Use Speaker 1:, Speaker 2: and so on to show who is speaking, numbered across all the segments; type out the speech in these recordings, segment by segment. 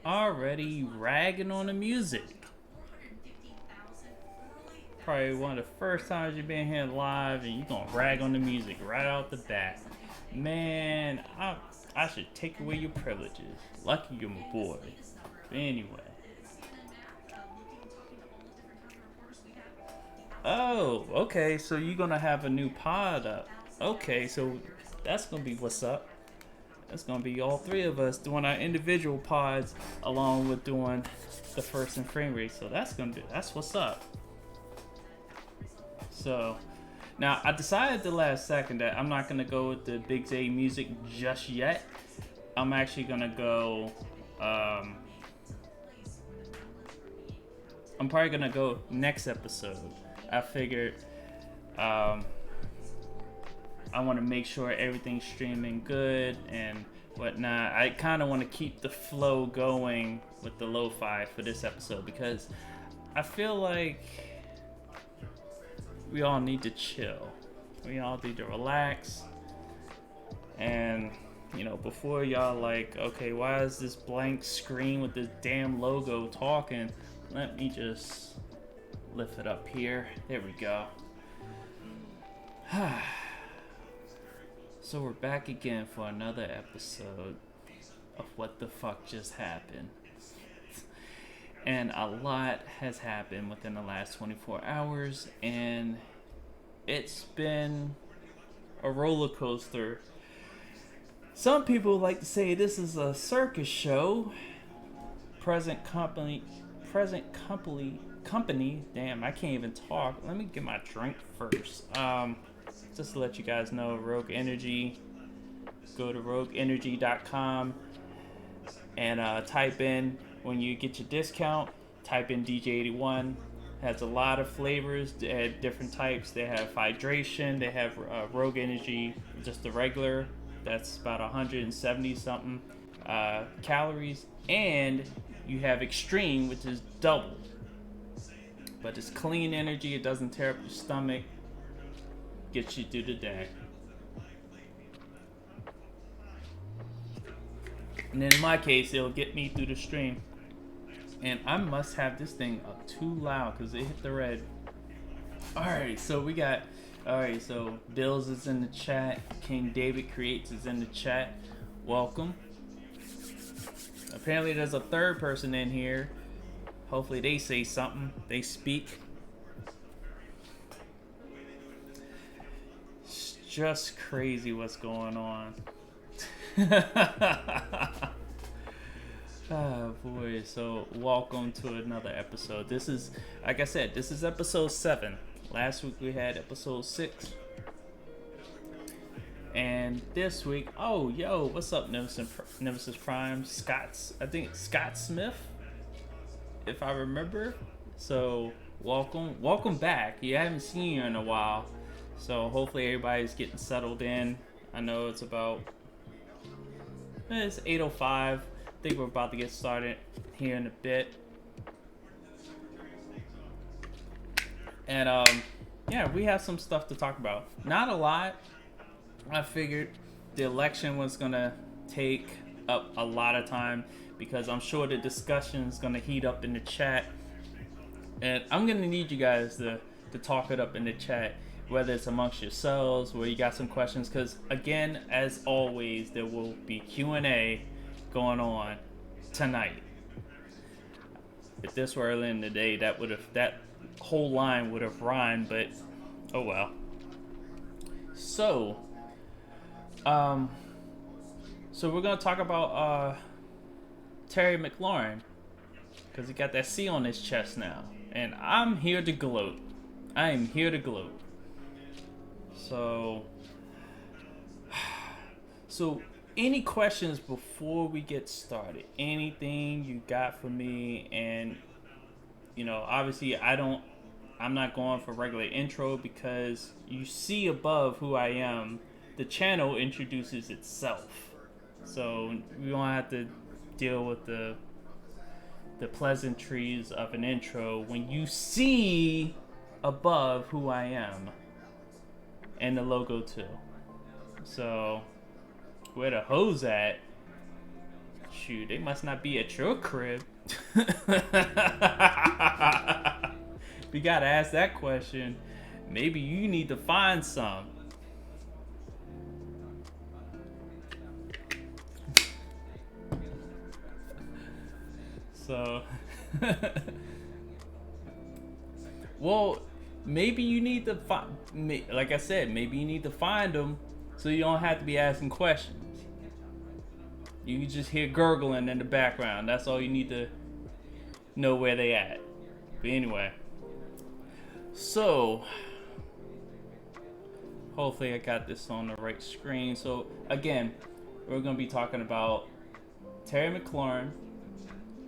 Speaker 1: Already ragging on the music. Probably one of the first times you've been here live and you're gonna rag on the music right off the bat. Man, I should take away your privileges. Lucky you're my boy. But anyway. Oh, okay, so you're gonna have a new pod up. Okay, so that's gonna be what's up. That's gonna be all three of us doing our individual pods along with doing the first and frame rate. So that's what's up. So now I decided the last second that I'm not gonna go with the Big J music just yet. I'm actually gonna go. I'm probably gonna go next episode. I figured I want to make sure everything's streaming good and whatnot. I kind of want to keep the flow going with the lo-fi for this episode because I feel like we all need to chill. We all need to relax. And, before y'all like, okay, why is this blank screen with this damn logo talking? Let me just lift it up here. There we go. So we're back again for another episode of What the Fuck Just Happened. And a lot has happened within the last 24 hours, and it's been a roller coaster. Some people like to say this is a circus show. Present company. Damn, I can't even talk. Let me get my drink first. Just to let you guys know, Rogue Energy. Go to rogueenergy.com and type in, when you get your discount, type in DJ81. Has a lot of flavors, different types. They have hydration, they have Rogue Energy, just the regular. That's about 170 something calories. And you have Extreme, which is double. But it's clean energy, it doesn't tear up your stomach. Gets you through the day. And then in my case, it'll get me through the stream. And I must have this thing up too loud because it hit the red. Alright, so Bills is in the chat. King David Creates is in the chat. Welcome. Apparently there's a third person in here. Hopefully they say something. They speak. It's just crazy what's going on. Oh boy, so welcome to another episode. This is, like I said, this is episode 7. Last week we had episode 6. And this week, what's up, Nemesis Prime? I think Scott Smith, if I remember. So welcome back. You haven't seen you in a while. So hopefully everybody's getting settled in. I know it's 8:05. I think we're about to get started here in a bit. And we have some stuff to talk about. Not a lot. I figured the election was gonna take up a lot of time because I'm sure the discussion is gonna heat up in the chat. And I'm gonna need you guys to talk it up in the chat, whether it's amongst yourselves, where you got some questions, because again, as always, there will be Q&A going on tonight. If this were early in the day, that whole line would have rhymed, but oh well. So we're gonna talk about Terry McLaurin, because he got that C on his chest now, and I'm here to gloat. I am here to gloat. So any questions before we get started? Anything you got for me? And obviously I'm not going for regular intro because you see above who I am. The channel introduces itself, so we won't have to deal with the pleasantries of an intro when you see above who I am and the logo too. So where the hoes at? Shoot, they must not be at your crib. We gotta ask that question. Maybe you need to find some. So, well, maybe you need to find, like I said, maybe you need to find them so you don't have to be asking questions. You can just hear gurgling in the background. That's all you need to know where they at. But anyway, so hopefully I got this on the right screen. So again, we're gonna be talking about Terry McLaurin,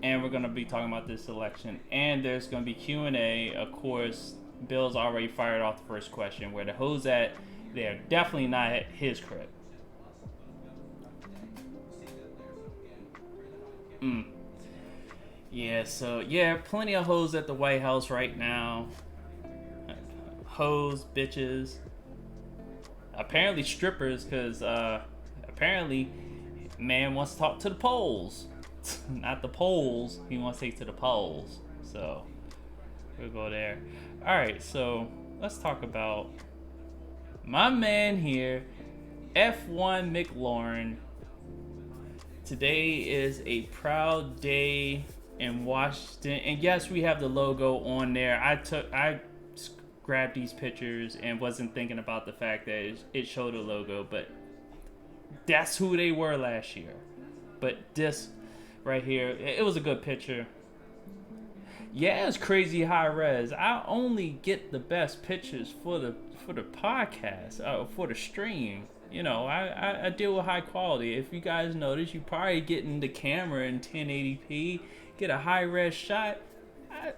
Speaker 1: and we're gonna be talking about this election. And there's gonna be Q&A. Of course, Bill's already fired off the first question. Where the hoes at? They're definitely not at his crib. Yeah, so yeah, plenty of hoes at the White House right now. Hoes, bitches. Apparently strippers, because apparently man wants to talk to the polls. Not the polls, he wants to take to the polls. So we'll go there. Alright, so let's talk about my man here, F1 McLaurin. Today is a proud day in Washington, and yes, we have the logo on there. I grabbed these pictures and wasn't thinking about the fact that it showed a logo, but that's who they were last year. But this right here, it was a good picture. Yeah, it's crazy high res. I only get the best pictures for the podcast, for the stream. You know, I deal with high quality. If you guys notice, you probably getting the camera in 1080p, get a high res shot.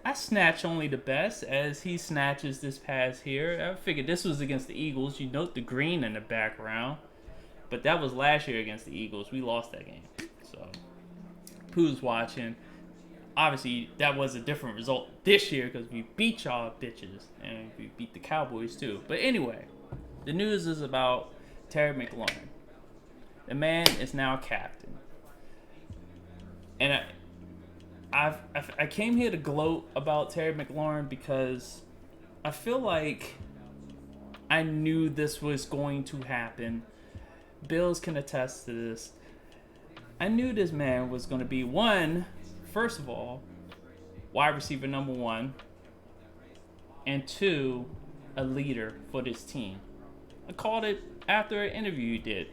Speaker 1: I snatch only the best, as he snatches this pass here. I figured this was against the Eagles. You note the green in the background, but that was last year against the Eagles. We lost that game. So, who's watching? Obviously, that was a different result this year because we beat y'all bitches and we beat the Cowboys too. But anyway, the news is about Terry McLaurin. The man is now captain. And I came here to gloat about Terry McLaurin because I feel like I knew this was going to happen. Bills can attest to this. I knew this man was going to be first of all, wide receiver number 1, and 2, a leader for this team. I called it after an interview he did.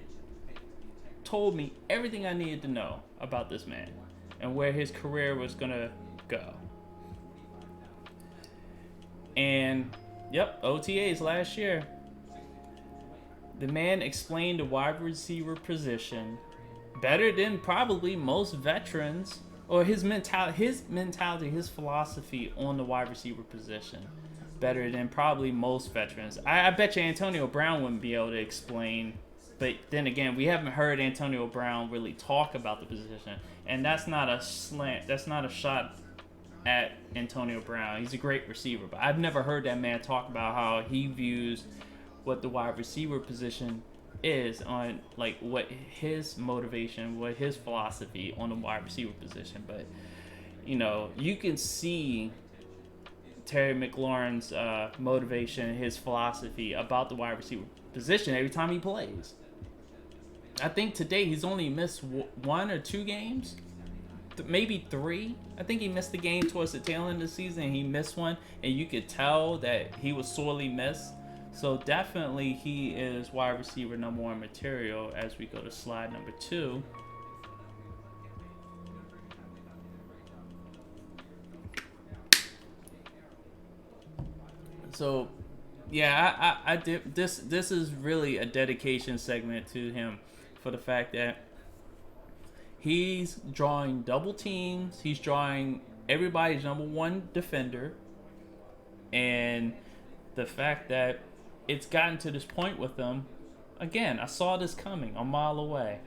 Speaker 1: Told me everything I needed to know about this man and where his career was gonna go. And yep, OTAs last year. The man explained the wide receiver position better than probably most veterans, or his mentality, his philosophy on the wide receiver position better than probably most veterans. I bet you Antonio Brown wouldn't be able to explain, but then again, we haven't heard Antonio Brown really talk about the position, and that's not a slant, that's not a shot at Antonio Brown. He's a great receiver, but I've never heard that man talk about how he views what the wide receiver position is, on like what his motivation, what his philosophy on the wide receiver position. But you know, you can see Terry McLaurin's motivation, his philosophy about the wide receiver position every time he plays. I think today he's only missed 1 or 2 games, maybe 3. I think he missed the game towards the tail end of the season, and he missed one, and you could tell that he was sorely missed. So definitely he is wide receiver number 1 material as we go to slide number 2. So yeah, I did this is really a dedication segment to him, for the fact that he's drawing double teams, he's drawing everybody's number 1 defender, and the fact that it's gotten to this point with them, again, I saw this coming a mile away.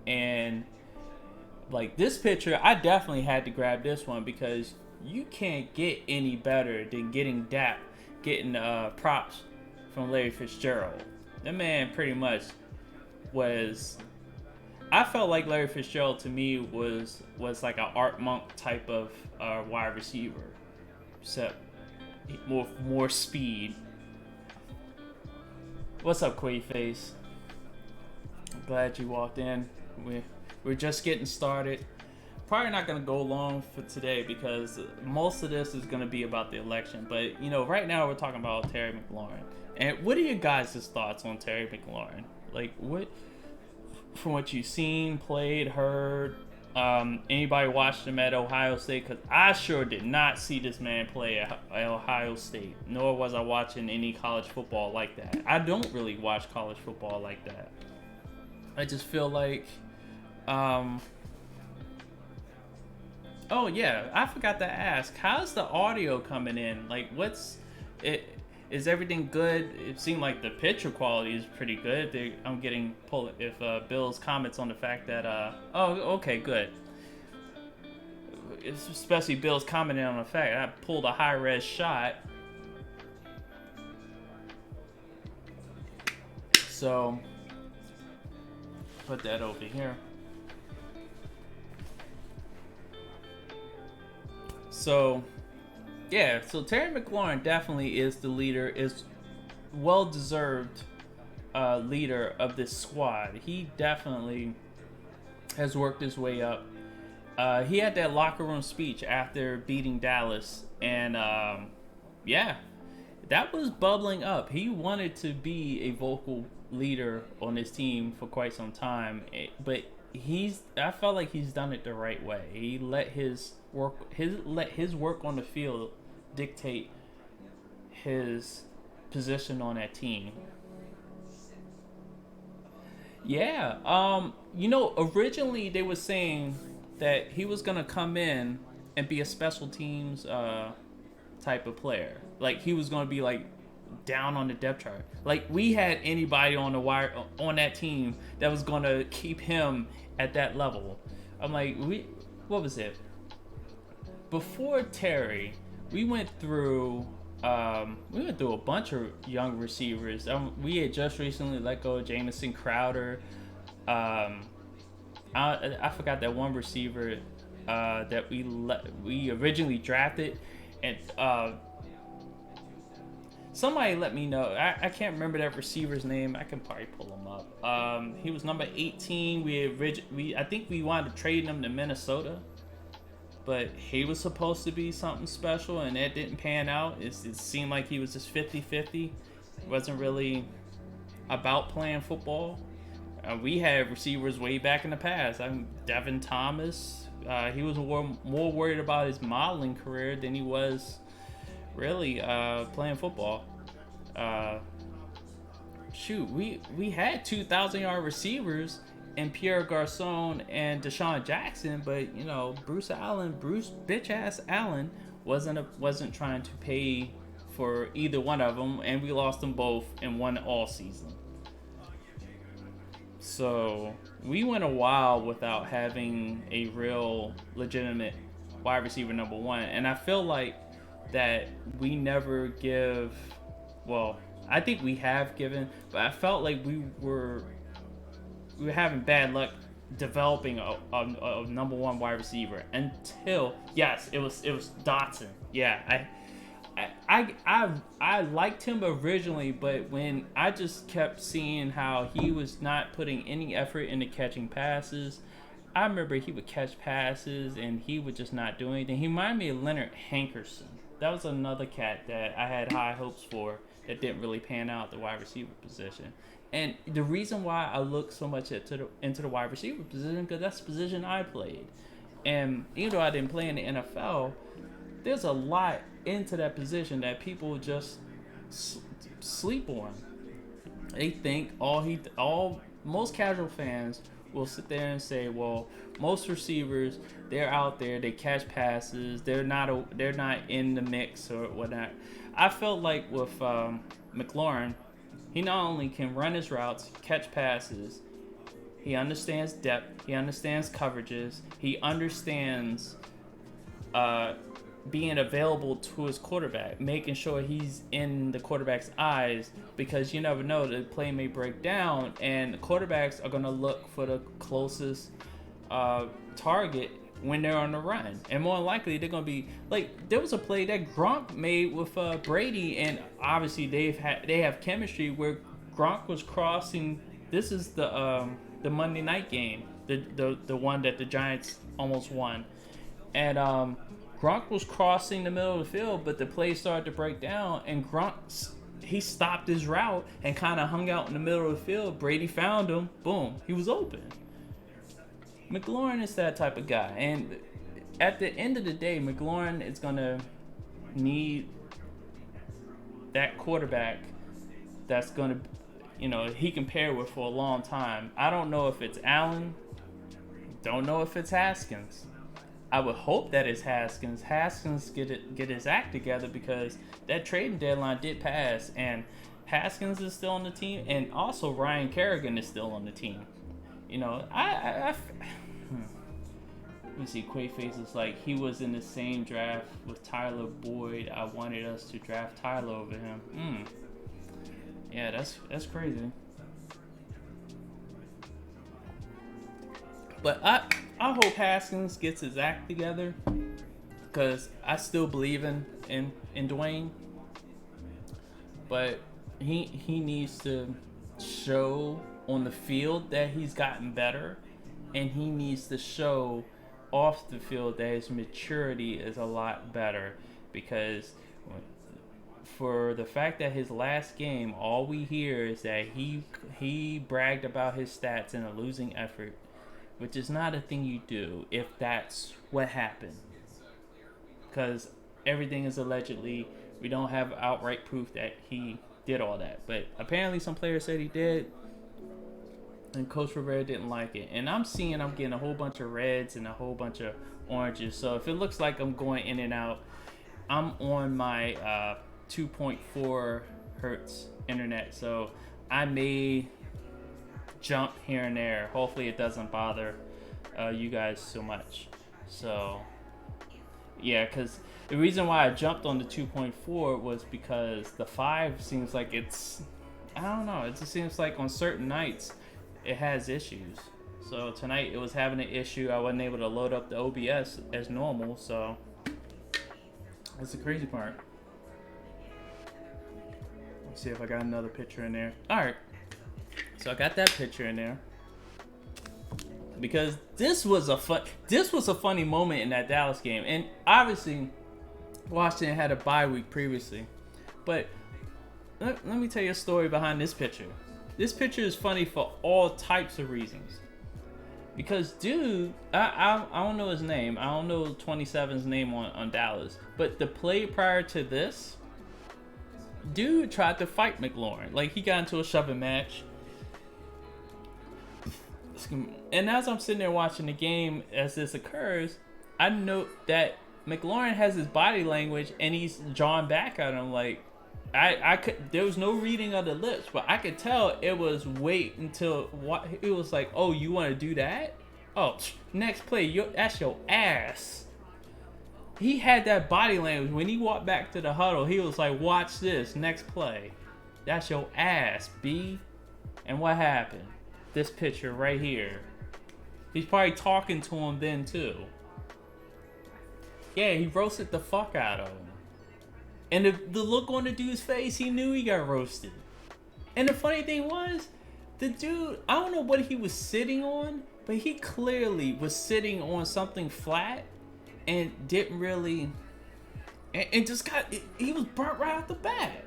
Speaker 1: And like this picture, I definitely had to grab this one because you can't get any better than getting props from Larry Fitzgerald. That man pretty much was, I felt like Larry Fitzgerald to me was like an Art Monk type of wide receiver, except more speed. What's up, Quayface? I'm glad you walked in. We're just getting started. Probably not going to go long for today because most of this is going to be about the election. But, you know, right now we're talking about Terry McLaurin. And what are your guys' thoughts on Terry McLaurin? Like, what, from what you've seen, played, heard, anybody watched him at Ohio State? Because I sure did not see this man play at Ohio State, nor was I watching any college football like that. I don't really watch college football like that. I just feel like... Oh yeah, I forgot to ask. How's the audio coming in? Like, what's it? Is everything good? It seemed like the picture quality is pretty good. I'm getting pulled if Bill's comments on the fact that oh, okay, good. It's especially Bill's commenting on the fact I pulled a high res shot. So put that over here. So, yeah, so Terry McLaurin definitely is the leader, is well-deserved leader of this squad. He definitely has worked his way up. He had that locker room speech after beating Dallas, and yeah, that was bubbling up. He wanted to be a vocal leader on his team for quite some time, but I felt like he's done it the right way. He let his work on the field dictate his position on that team. Yeah, you know, originally they were saying that he was gonna come in and be a special teams type of player. Like he was gonna be like down on the depth chart. Like we had anybody on the wire on that team that was gonna keep him at that level. I'm like, what was it? Before Terry, we went through a bunch of young receivers. We had just recently let go of Jamison Crowder. I forgot that one receiver that we originally drafted, and somebody let me know. I can't remember that receiver's name. I can probably pull him up. He was number 18. I think we wanted to trade him to Minnesota, but he was supposed to be something special, and that didn't pan out. It seemed like he was just 50-50. Wasn't really about playing football. We had receivers way back in the past. Devin Thomas. He was more worried about his modeling career than he was really playing football. We had 2,000-yard receivers in Pierre Garçon and Deshaun Jackson, but you know Bruce bitch ass Allen wasn't trying to pay for either one of them, and we lost them both in one all season. So we went a while without having a real legitimate wide receiver number one, and I feel like that we never give. Well, I think we have given, but I felt like we were having bad luck developing a number one wide receiver until it was Dotson. Yeah, I liked him originally, but when I just kept seeing how he was not putting any effort into catching passes. I remember he would catch passes and he would just not do anything. He reminded me of Leonard Hankerson. That was another cat that I had high hopes for that didn't really pan out at the wide receiver position. And the reason why I look so much into the wide receiver position, because that's the position I played. And even though I didn't play in the NFL, there's a lot into that position that people just sleep on. They think most casual fans will sit there and say, well, most receivers, they're out there, they catch passes, they're not in the mix or whatnot. I felt like with McLaurin, he not only can run his routes, catch passes, he understands depth, he understands coverages, he understands being available to his quarterback, making sure he's in the quarterback's eyes, because you never know, the play may break down and the quarterbacks are going to look for the closest target when they're on the run, and more likely they're going to be like, there was a play that Gronk made with Brady, and obviously they have chemistry, where Gronk was crossing. This is the Monday night game, the one that the Giants almost won, and Gronk was crossing the middle of the field, but the play started to break down, and Gronk, he stopped his route and kind of hung out in the middle of the field. Brady found him. Boom. He was open. McLaurin is that type of guy. And at the end of the day, McLaurin is going to need that quarterback that's going to, he can pair with for a long time. I don't know if it's Allen. Don't know if it's Haskins. I would hope that it's Haskins. Haskins get his act together, because that trading deadline did pass, and Haskins is still on the team, and also Ryan Kerrigan is still on the team. Let me see. Quayface is like, he was in the same draft with Tyler Boyd. I wanted us to draft Tyler over him. Yeah, that's crazy. But I hope Haskins gets his act together, because I still believe in Dwayne. But he needs to show on the field that he's gotten better, and he needs to show off the field that his maturity is a lot better, because for the fact that his last game, all we hear is that he bragged about his stats in a losing effort, which is not a thing you do if that's what happened, because everything is allegedly. We don't have outright proof that he did all that, but apparently some players said he did, and Coach Rivera didn't like it. And I'm getting a whole bunch of reds and a whole bunch of oranges, so if it looks like I'm going in and out, I'm on my 2.4 hertz internet, so I may jump here and there. Hopefully it doesn't bother you guys so much. So yeah, because the reason why I jumped on the 2.4 was because the 5 seems like it's, I don't know, it just seems like on certain nights it has issues. So tonight it was having an issue. I wasn't able to load up the OBS as normal, so that's the crazy part. Let's see if I got another picture in there. Alright, so I got that picture in there because this was a funny moment in that Dallas game. And obviously Washington had a bye week previously, but let me tell you a story behind this picture. This picture is funny for all types of reasons. Because dude, I don't know his name. I don't know 27's name on Dallas. But the play prior to this, dude tried to fight McLaurin. Like, he got into a shoving match. And as I'm sitting there watching the game as this occurs, I note that McLaurin has his body language and he's drawn back at him. Like, I could, there was no reading of the lips, but I could tell it was wait until what it was like. Oh, you want to do that? Oh, next play, that's your ass. He had that body language when he walked back to the huddle. He was like, "Watch this, next play, that's your ass, B." And what happened? This picture right here. He's probably talking to him then too. Yeah, he roasted the fuck out of him. And the look on the dude's face, he knew he got roasted. And the funny thing was, the dude, I don't know what he was sitting on, but he clearly was sitting on something flat and didn't really, and just got, he was burnt right off the bat.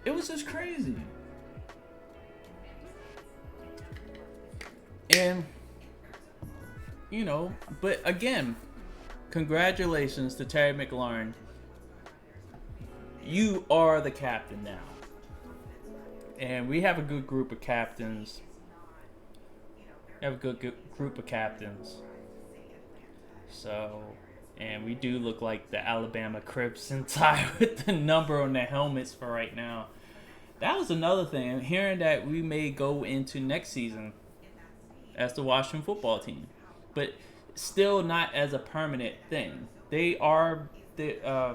Speaker 1: It was just crazy. And, you know, but again, congratulations to Terry McLaurin. You are the captain now. And we have a good group of captains. So, and we do look like the Alabama Crimson Tide with the number on their helmets for right now. That was another thing. Hearing that we may go into next season as the Washington football team, but still not as a permanent thing. they are the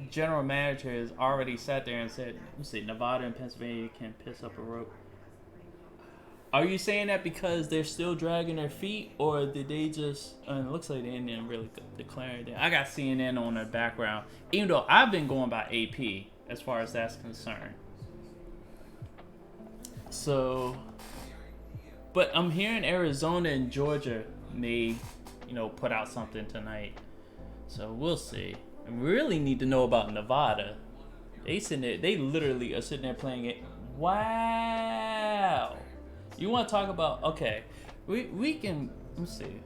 Speaker 1: general manager has already sat there and said, let's see, Nevada and Pennsylvania can piss up a rope. Are you saying that because they're still dragging their feet, or did they just? It looks like they didn't really declare anything. I got CNN on the background, even though I've been going by AP as far as that's concerned. So, but I'm hearing Arizona and Georgia may, put out something tonight. So we'll see. I really need to know about Nevada. They literally are sitting there playing it. Wow. You want to talk about, okay, we can, let's see.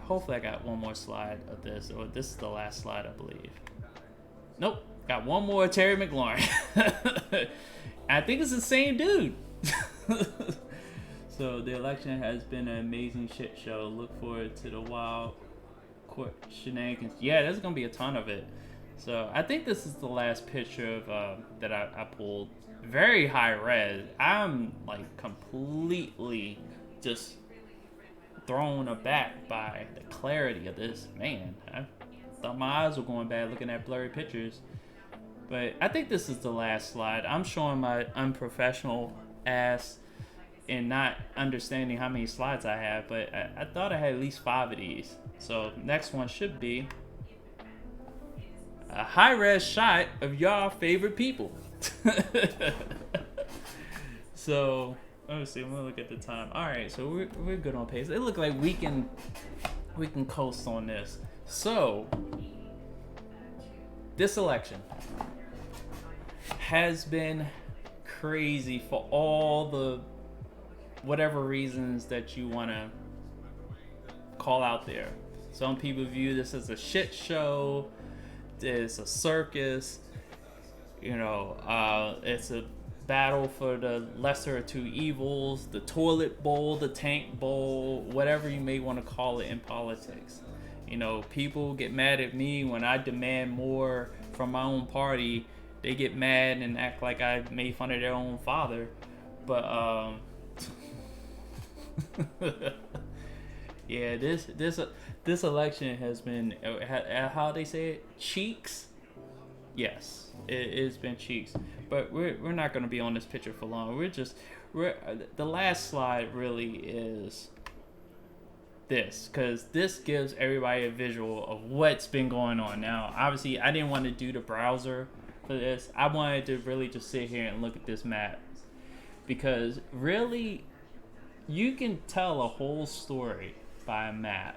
Speaker 1: Hopefully I got one more slide of this, or this is the last slide, I believe. Nope. Got one more Terry McLaurin. I think it's the same dude. So the election has been an amazing shit show. Look forward to the wild court shenanigans. Yeah, there's going to be a ton of it. So I think this is the last picture of that I pulled. Very high res. I'm like completely just thrown aback by the clarity of this. Man, I thought my eyes were going bad looking at blurry pictures. But I think this is the last slide. I'm showing my unprofessional ass and not understanding how many slides I have, but I thought I had at least 5 of these. So next one should be a high res shot of y'all favorite people. So let me see. I'm gonna look at the time. All right, so we're good on pace. It look like we can coast on this. So this election has been crazy for all the whatever reasons that you want to call out there. Some people view this as a shit show. It's a circus. It's a battle for the lesser of two evils, the toilet bowl, the tank bowl, whatever you may want to call it in politics. People get mad at me when I demand more from my own party. They get mad and act like I made fun of their own father. But, yeah, this election has been, how they say it, cheeks. Yes, it's been cheeks, but we're not going to be on this picture for long. The last slide really is this, because this gives everybody a visual of what's been going on. Now, obviously, I didn't want to do the browser for this. I wanted to really just sit here and look at this map, because really, you can tell a whole story by a map.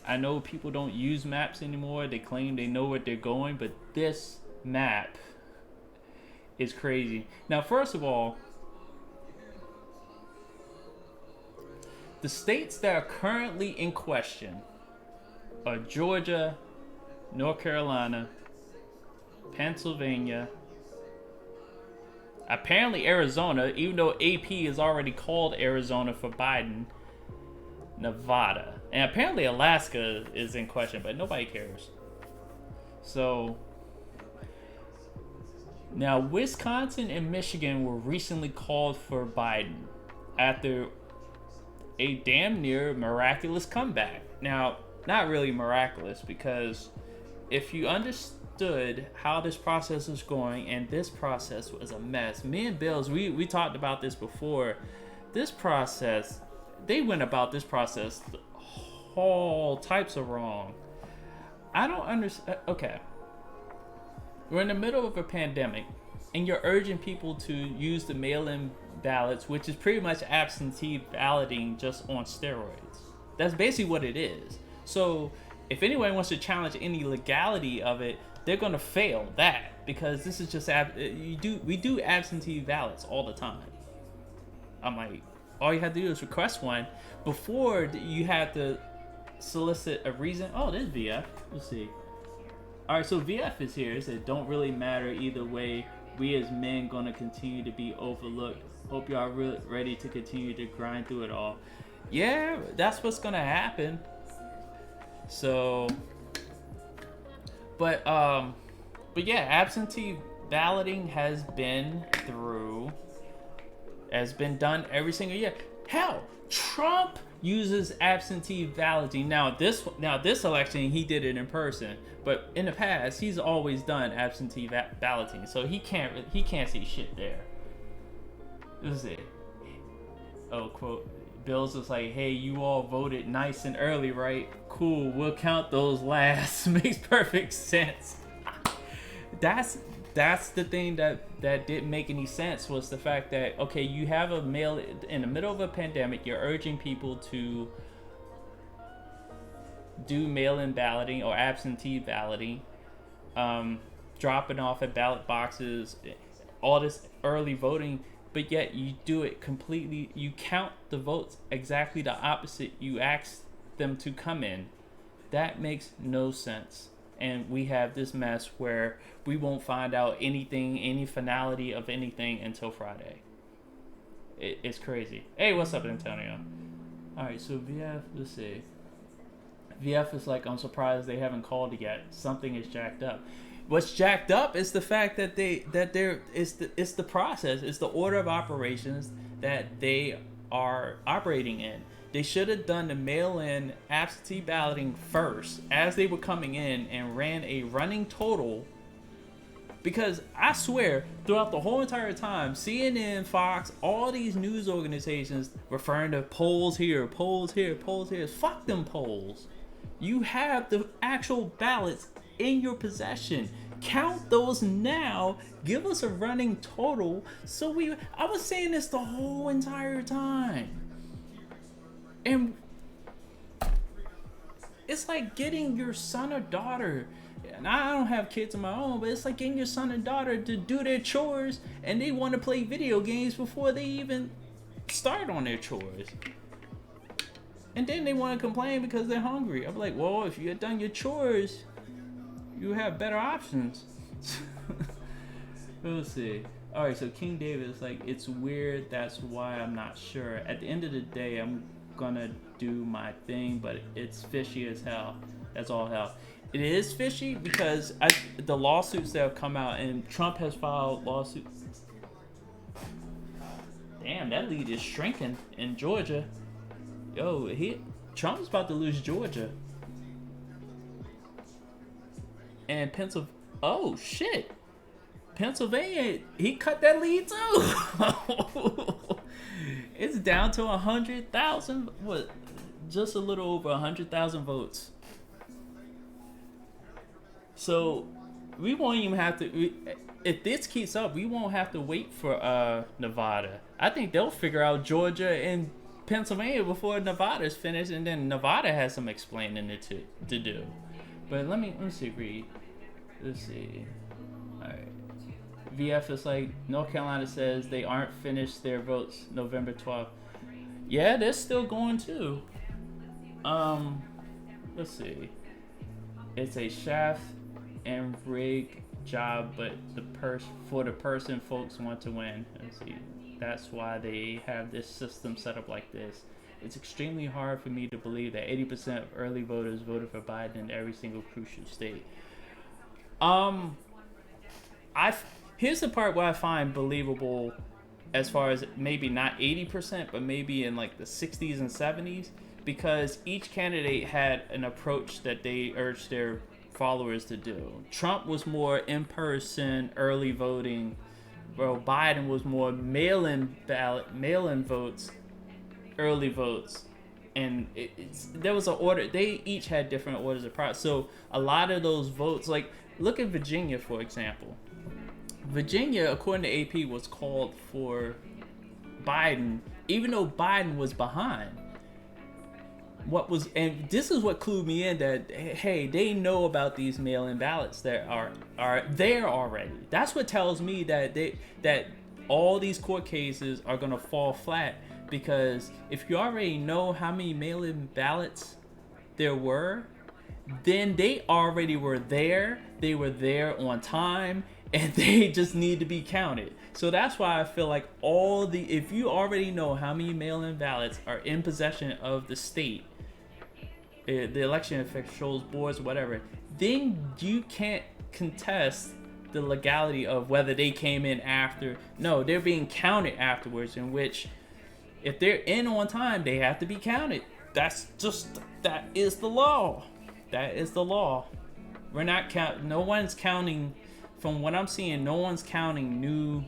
Speaker 1: I know people don't use maps anymore. They claim they know where they're going, but this map is crazy. Now, first of all, the states that are currently in question are Georgia, North Carolina, Pennsylvania, apparently Arizona, even though AP has already called Arizona for Biden, Nevada, and apparently Alaska is in question, but nobody cares. So now Wisconsin and Michigan were recently called for Biden after a damn near miraculous comeback. Now, not really miraculous, because if you understood how this process was going, and this process was a mess. Me and Bills, we talked about this before. This process, they went about this process all types of wrong. I don't understand. Okay. We're in the middle of a pandemic, and you're urging people to use the mail-in ballots, which is pretty much absentee balloting just on steroids. That's basically what it is. So if anyone wants to challenge any legality of it, they're going to fail that, because this is just we do absentee ballots all the time. I'm like, all you have to do is request one. Before, you had to solicit a reason. Oh, there's VF. Let's see. All right, so VF is here. It said, don't really matter either way. We as men gonna continue to be overlooked. Hope y'all ready to continue to grind through it all. Yeah, that's what's gonna happen. So, but yeah, absentee balloting has been done every single year. Hell, Trump uses absentee balloting. Now this election he did it in person, but in the past he's always done absentee balloting, so he can't see shit there. This is it. Oh, quote. Bill's just like, hey, you all voted nice and early, right? Cool, we'll count those last. Makes perfect sense. That's the thing that didn't make any sense, was the fact that, okay, you have a mail in the middle of a pandemic, you're urging people to do mail-in balloting or absentee balloting, dropping off at ballot boxes, all this early voting, but yet you do it completely, you count the votes exactly the opposite you asked them to come in. That makes no sense. And we have this mess where we won't find out anything, any finality of anything until Friday. It's crazy. Hey, what's up, Antonio? Alright, so VF, let's see. VF is like, I'm surprised they haven't called it yet. Something is jacked up. What's jacked up is the fact that it's the process, it's the order of operations that they are operating in. They should have done the mail-in absentee balloting first as they were coming in and ran a running total, because I swear throughout the whole entire time, CNN, Fox, all these news organizations referring to polls here, polls here, polls here. Fuck them polls. You have the actual ballots in your possession. Count those now. Give us a running total. I was saying this the whole entire time. And it's like getting your son or daughter, and I don't have kids of my own, but it's like getting your son and daughter to do their chores, and they want to play video games before they even start on their chores. And then they want to complain because they're hungry. I'm like, well, if you had done your chores, you have better options. We'll see. Alright, so King David is like, it's weird, that's why I'm not sure. At the end of the day, I'm gonna do my thing, but it's fishy as hell. That's all hell. It is fishy because the lawsuits that have come out, and Trump has filed lawsuits. Damn, that lead is shrinking in Georgia. Yo, Trump's about to lose Georgia. And Pennsylvania. Oh shit, Pennsylvania, he cut that lead too. It's down to 100,000. What? Just a little over 100,000 votes. So we won't even have to. If this keeps up, we won't have to wait for Nevada. I think they'll figure out Georgia and Pennsylvania before Nevada's finished, and then Nevada has some explaining to do. But let me see, read. Let's see. Alright. VF is like, North Carolina says they aren't finished their votes November 12th. Yeah, they're still going too. Let's see. It's a shaft and rig job, but for the person folks want to win. Let's see. That's why they have this system set up like this. It's extremely hard for me to believe that 80% of early voters voted for Biden in every single crucial state. Here's the part where I find believable, as far as maybe not 80%, but maybe in like the 60s and 70s, because each candidate had an approach that they urged their followers to do. Trump was more in-person, early voting, while Biden was more mail-in votes, early votes. And there was an order. They each had different orders of process. So a lot of those votes, like look at Virginia, for example. Virginia, according to AP, was called for Biden, even though Biden was behind. And this is what clued me in that, hey, they know about these mail-in ballots that are there already. That's what tells me that that all these court cases are gonna fall flat, because if you already know how many mail-in ballots there were, then they already were there. They were there on time, and they just need to be counted. So that's why I feel like if you already know how many mail-in ballots are in possession of the state, the election officials, boards, whatever, then you can't contest the legality of whether they came in after. No, they're being counted afterwards, in which if they're in on time, they have to be counted. That is the law. That is the law. We're not no one's counting, from what I'm seeing, no one's counting new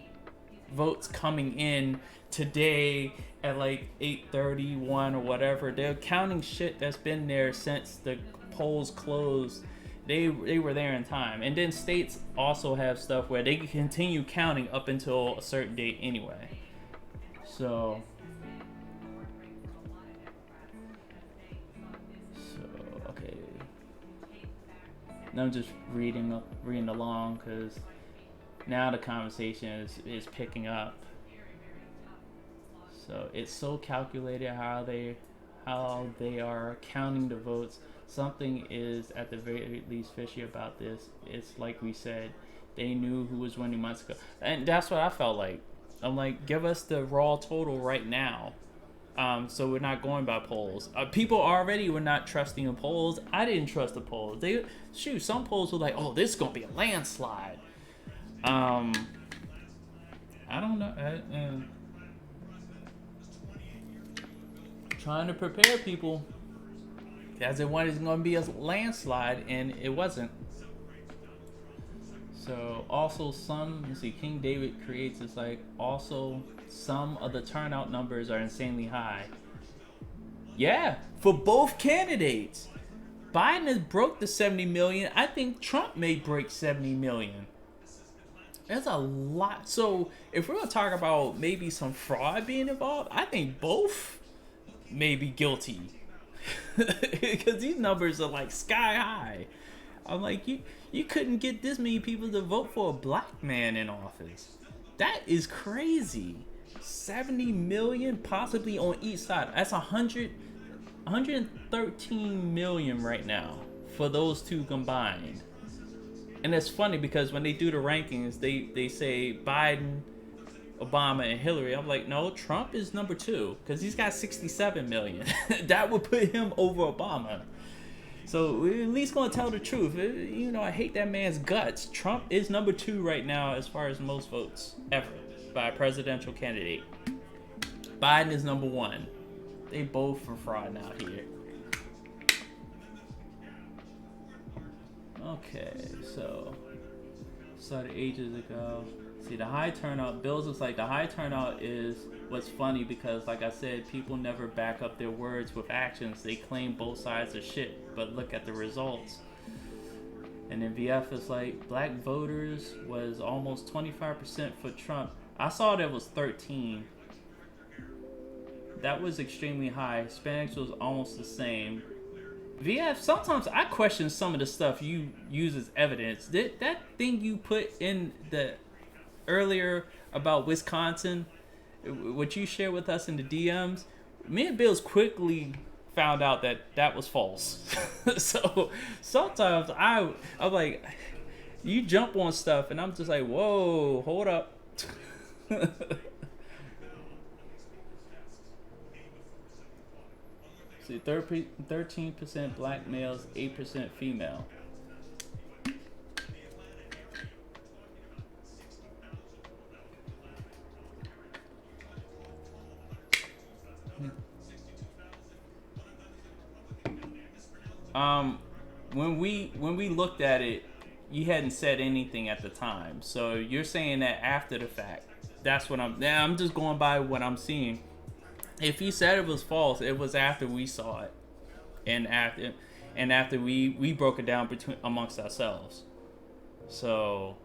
Speaker 1: votes coming in today at like 8:31 or whatever. They're counting shit that's been there since the polls closed. They were there in time. And then states also have stuff where they can continue counting up until a certain date anyway. So okay. Now I'm just reading along because now the conversation is picking up. So it's so calculated how they are counting the votes. Something is at the very least fishy about this. It's like we said, they knew who was winning months ago, and that's what I felt like. I'm like, give us the raw total right now, so we're not going by polls. People already were not trusting the polls. I didn't trust the polls. Some polls were like, oh, this is gonna be a landslide. I don't know. Trying to prepare people as it was going to be a landslide, and it wasn't. So also King David creates is like, also some of the turnout numbers are insanely high. Yeah, for both candidates. Biden has broke the 70 million. I think Trump may break 70 million. That's a lot. So if we're going to talk about maybe some fraud being involved, I think both may be guilty. Because these numbers are like sky high. I'm like, you couldn't get this many people to vote for a black man in office. That is crazy. 70 million possibly on each side. That's 113 million right now for those two combined. And it's funny because when they do the rankings, they say Biden, Obama, and Hillary. I'm like, no, Trump is number 2 because he's got 67 million. That would put him over Obama. So we're at least going to tell the truth. I hate that man's guts. Trump is number 2 right now as far as most votes ever by a presidential candidate. Biden is number 1. They both are fraud out here. Okay, so started ages ago. See, the high turnout, Bills was like, the high turnout is what's funny because, like I said, people never back up their words with actions. They claim both sides are shit, but look at the results. And then VF is like, black voters was almost 25% for Trump. I saw that was 13. That was extremely high. Hispanics was almost the same. VF, sometimes I question some of the stuff you use as evidence. That thing you put in the earlier about Wisconsin, what you shared with us in the DMs, me and Bills quickly found out that was false. So sometimes I'm like, you jump on stuff and I'm just like, whoa, hold up. See, 13% black males, 8% female. When we looked at it, you hadn't said anything at the time. So you're saying that after the fact. That's what I'm just going by what I'm seeing. If you said it was false, it was after we saw it, and after we broke it down amongst ourselves. So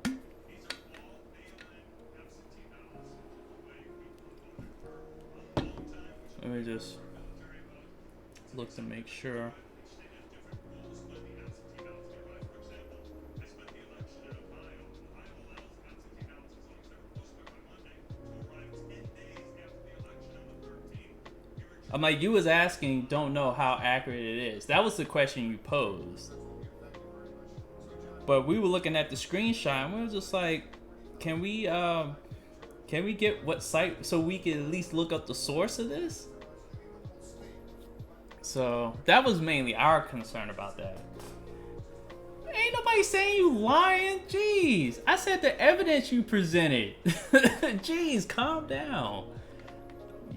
Speaker 1: let me just look to make sure. I'm like, you was asking, don't know how accurate it is. That was the question you posed. But we were looking at the screenshot and we were just like, can we get what site so we can at least look up the source of this? So that was mainly our concern about that. Ain't nobody saying you lying. Jeez. I said the evidence you presented. Jeez, calm down.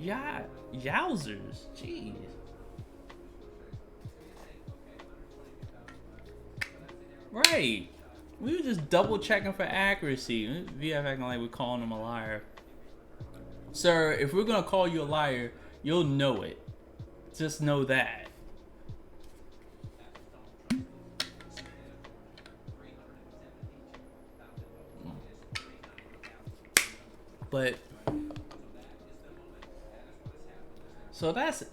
Speaker 1: Yeah. Yowzers, jeez. Right. We were just double checking for accuracy. VF acting like we're calling him a liar. Sir, if we're gonna call you a liar, you'll know it. Just know that. But so this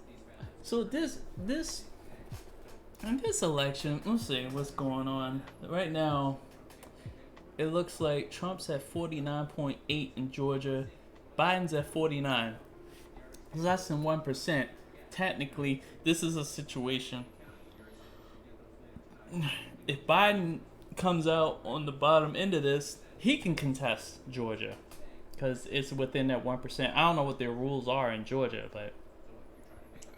Speaker 1: in this election, let's see what's going on right now. It looks like Trump's at 49.8 in Georgia, Biden's at 49, less than 1%. Technically, this is a situation. If Biden comes out on the bottom end of this, he can contest Georgia because it's within that 1%. I don't know what their rules are in Georgia, but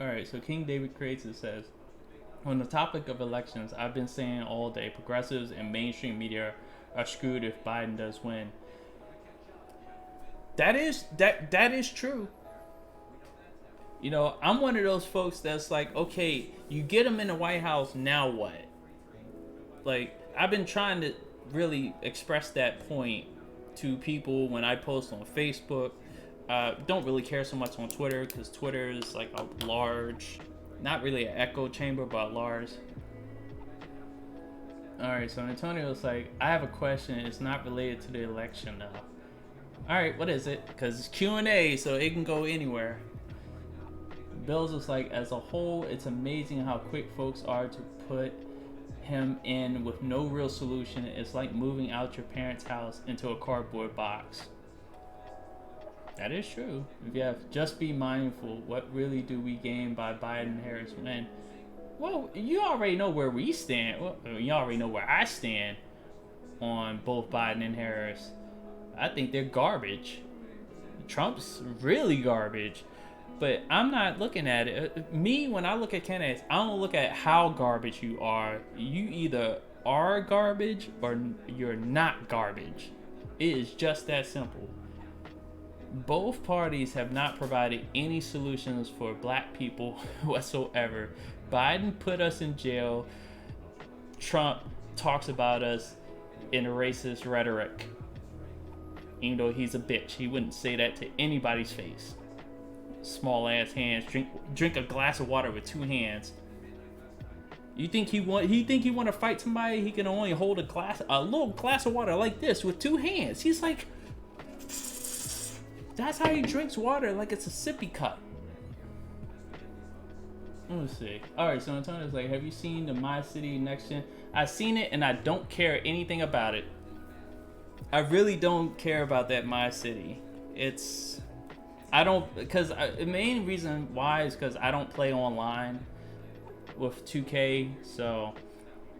Speaker 1: all right. So King David Creates it says, on the topic of elections, I've been saying all day, progressives and mainstream media are screwed if Biden does win. That is true. You know, I'm one of those folks that's like, okay, you get him in the White House, now what? Like, I've been trying to really express that point to people when I post on Facebook. Don't really care so much on Twitter because Twitter is like a large, not really an echo chamber, but large. Alright, so Antonio's like, I have a question. It's not related to the election though. Alright, what is it? Because it's Q&A, so it can go anywhere. Bills was like, as a whole, it's amazing how quick folks are to put him in with no real solution. It's like moving out your parents' house into a cardboard box. That is true. If you have just be mindful, what really do we gain by Biden and Harris win? Well, you already know where we stand. Well, you already know where I stand on both Biden and Harris. I think they're garbage. Trump's really garbage. But I'm not looking at it. Me, when I look at candidates, I don't look at how garbage you are. You either are garbage or you're not garbage. It is just that simple. Both parties have not provided any solutions for black people whatsoever. Biden put us in jail. Trump talks about us in racist rhetoric. Even though he's a bitch, he wouldn't say that to anybody's face. Small ass hands. Drink a glass of water with two hands. You think he want to fight somebody? He can only hold a little glass of water like this with two hands. He's like, that's how he drinks water, like it's a sippy cup. Let me see. All right, so Antonio's like, have you seen the My City Next Gen? I've seen it and I don't care anything about it. I really don't care about that My City. The main reason why is because I don't play online with 2K, so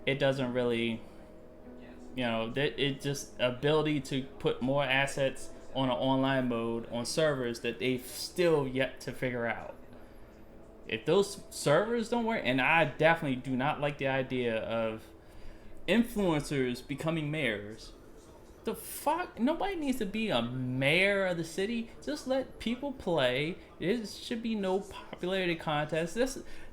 Speaker 1: it doesn't really, it just ability to put more assets on an online mode on servers that they've still yet to figure out. If those servers don't work, and I definitely do not like the idea of influencers becoming mayors. The fuck? Nobody needs to be a mayor of the city. Just let people play. It should be no popularity contest.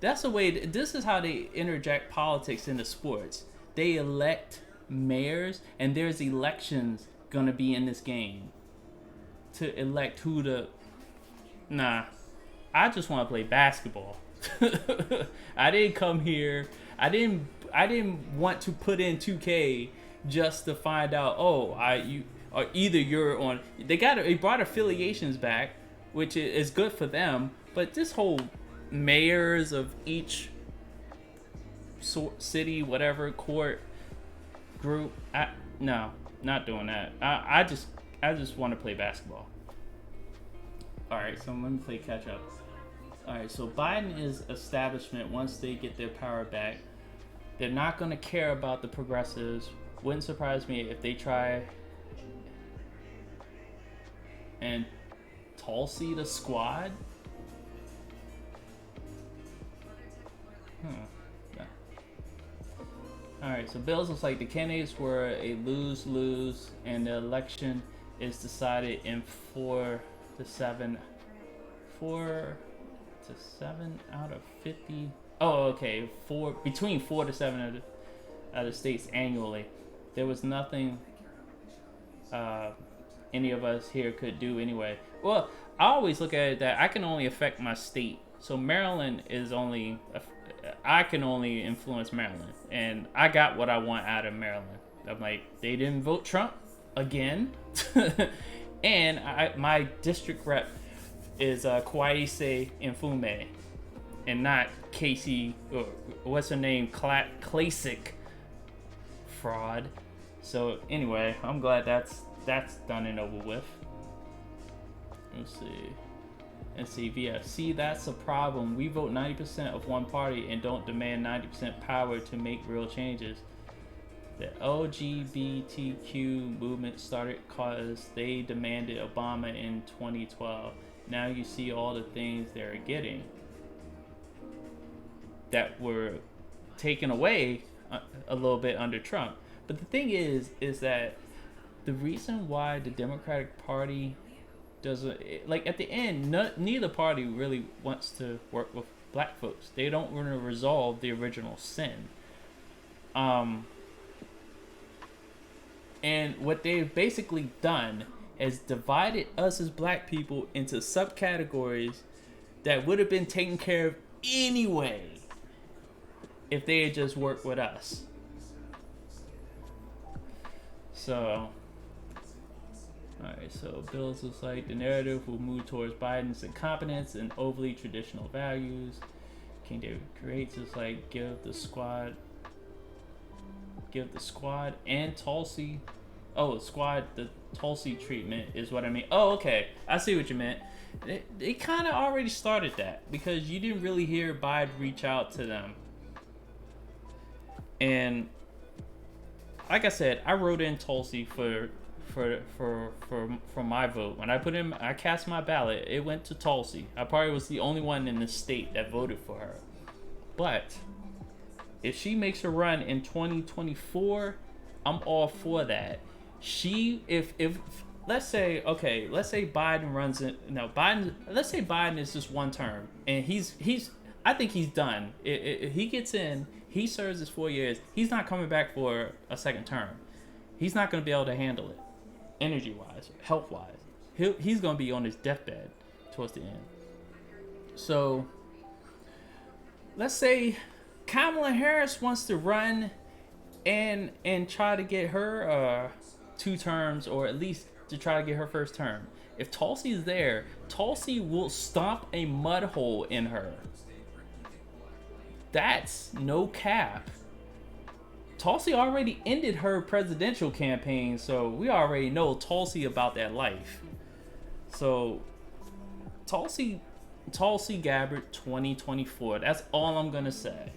Speaker 1: That's the way. This is how they interject politics into sports. They elect mayors, and there's elections gonna be in this game to elect who to. Nah, I just want to play basketball. I didn't come here. I didn't want to put in 2K just to find out, they brought affiliations back, which is good for them, but this whole mayors of each city, whatever, court, group, no, not doing that. I just want to play basketball. Alright, so let me play catch up. Alright, so Biden is establishment. Once they get their power back, they're not going to care about the progressives. Wouldn't surprise me if they try and Tulsi the squad. Yeah. Alright, so Bills looks like the candidates were a lose-lose, and the election is decided in 4 to 7 out of 50. Oh, okay. Between 4 to 7 of out of states annually. There was nothing any of us here could do anyway. Well, I always look at it that I can only affect my state. So Maryland is only, I can only influence Maryland. And I got what I want out of Maryland. I'm like, they didn't vote Trump again. And my district rep is Kwaise Mfume and not Casey, or what's her name, Classic fraud. So anyway, I'm glad that's done and over with. Let's see. Yeah, see, that's a problem. We vote 90% of one party and don't demand 90% power to make real changes. The LGBTQ movement started because they demanded Obama in 2012. Now you see all the things they're getting that were taken away a little bit under Trump. But the thing is that the reason why the Democratic Party doesn't, like, at the end, neither party really wants to work with black folks. They don't want to resolve the original sin. And what they've basically done is divided us as black people into subcategories that would have been taken care of anyway if they had just worked with us. So, alright, so Bills was like, the narrative will move towards Biden's incompetence and overly traditional values. King David creates is like, give the squad and Tulsi. Oh, squad, the Tulsi treatment is what I mean. Oh, okay. I see what you meant. They kind of already started that because you didn't really hear Biden reach out to them. And like I said, I wrote in Tulsi for my vote. When I cast my ballot, it went to Tulsi. I probably was the only one in the state that voted for her. But if she makes a run in 2024, I'm all for that. If let's say Biden runs it. No, Biden. Let's say Biden is just one term, and he's. I think he's done. If he gets in, he serves his 4 years. He's not coming back for a second term. He's not going to be able to handle it, energy-wise, health-wise. He's going to be on his deathbed towards the end. So, let's say Kamala Harris wants to run and try to get her 2 terms, or at least to try to get her first term. If Tulsi's there, Tulsi will stomp a mud hole in her. That's no cap. Tulsi already ended her presidential campaign, so we already know Tulsi about that life. So Tulsi Gabbard 2024. That's all I'm gonna say.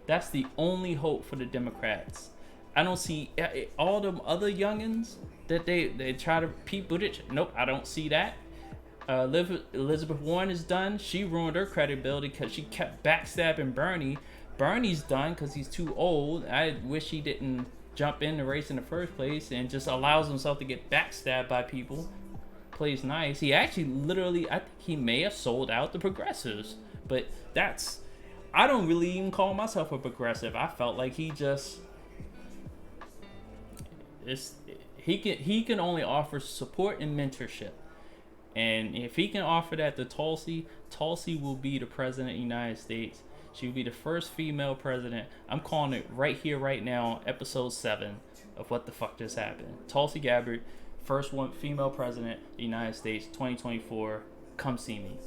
Speaker 1: That's the only hope for the Democrats. I don't see all them other youngins that they try to Pete Buttigieg. Nope, I don't see that. Elizabeth Warren is done. She ruined her credibility because she kept backstabbing Bernie. Bernie's done because he's too old. I wish he didn't jump in the race in the first place and just allows himself to get backstabbed by people. Plays nice. He actually literally, I think he may have sold out the progressives. But I don't really even call myself a progressive. I felt like he can only offer support and mentorship. And if he can offer that to Tulsi, Tulsi will be the president of the United States. She will be the first female president. I'm calling it right here, right now, episode 7 of What the Fuck Just Happened. Tulsi Gabbard, first one female president of the United States, 2024. Come see me.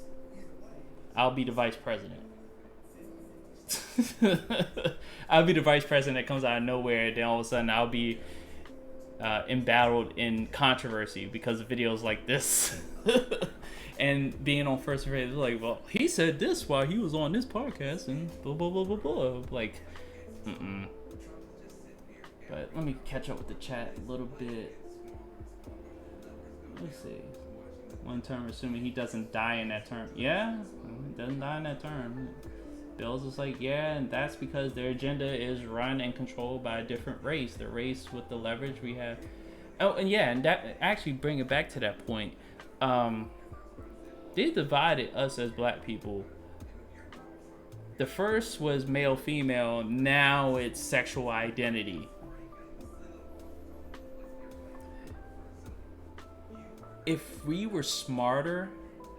Speaker 1: I'll be the vice president. I'll be the vice president that comes out of nowhere, and then all of a sudden I'll be embattled in controversy because of videos like this. And being on First Rate, like, well, he said this while he was on this podcast and blah blah blah blah blah. Like, But let me catch up with the chat a little bit. Let's see. One term, assuming he doesn't die in that term. Yeah, he doesn't die in that term. Bill's is like, yeah, and that's because their agenda is run and controlled by a different race. The race with the leverage we have. Oh, and yeah, and that actually bring it back to that point. They divided us as black people The first was male female, now it's sexual identity. If we were smarter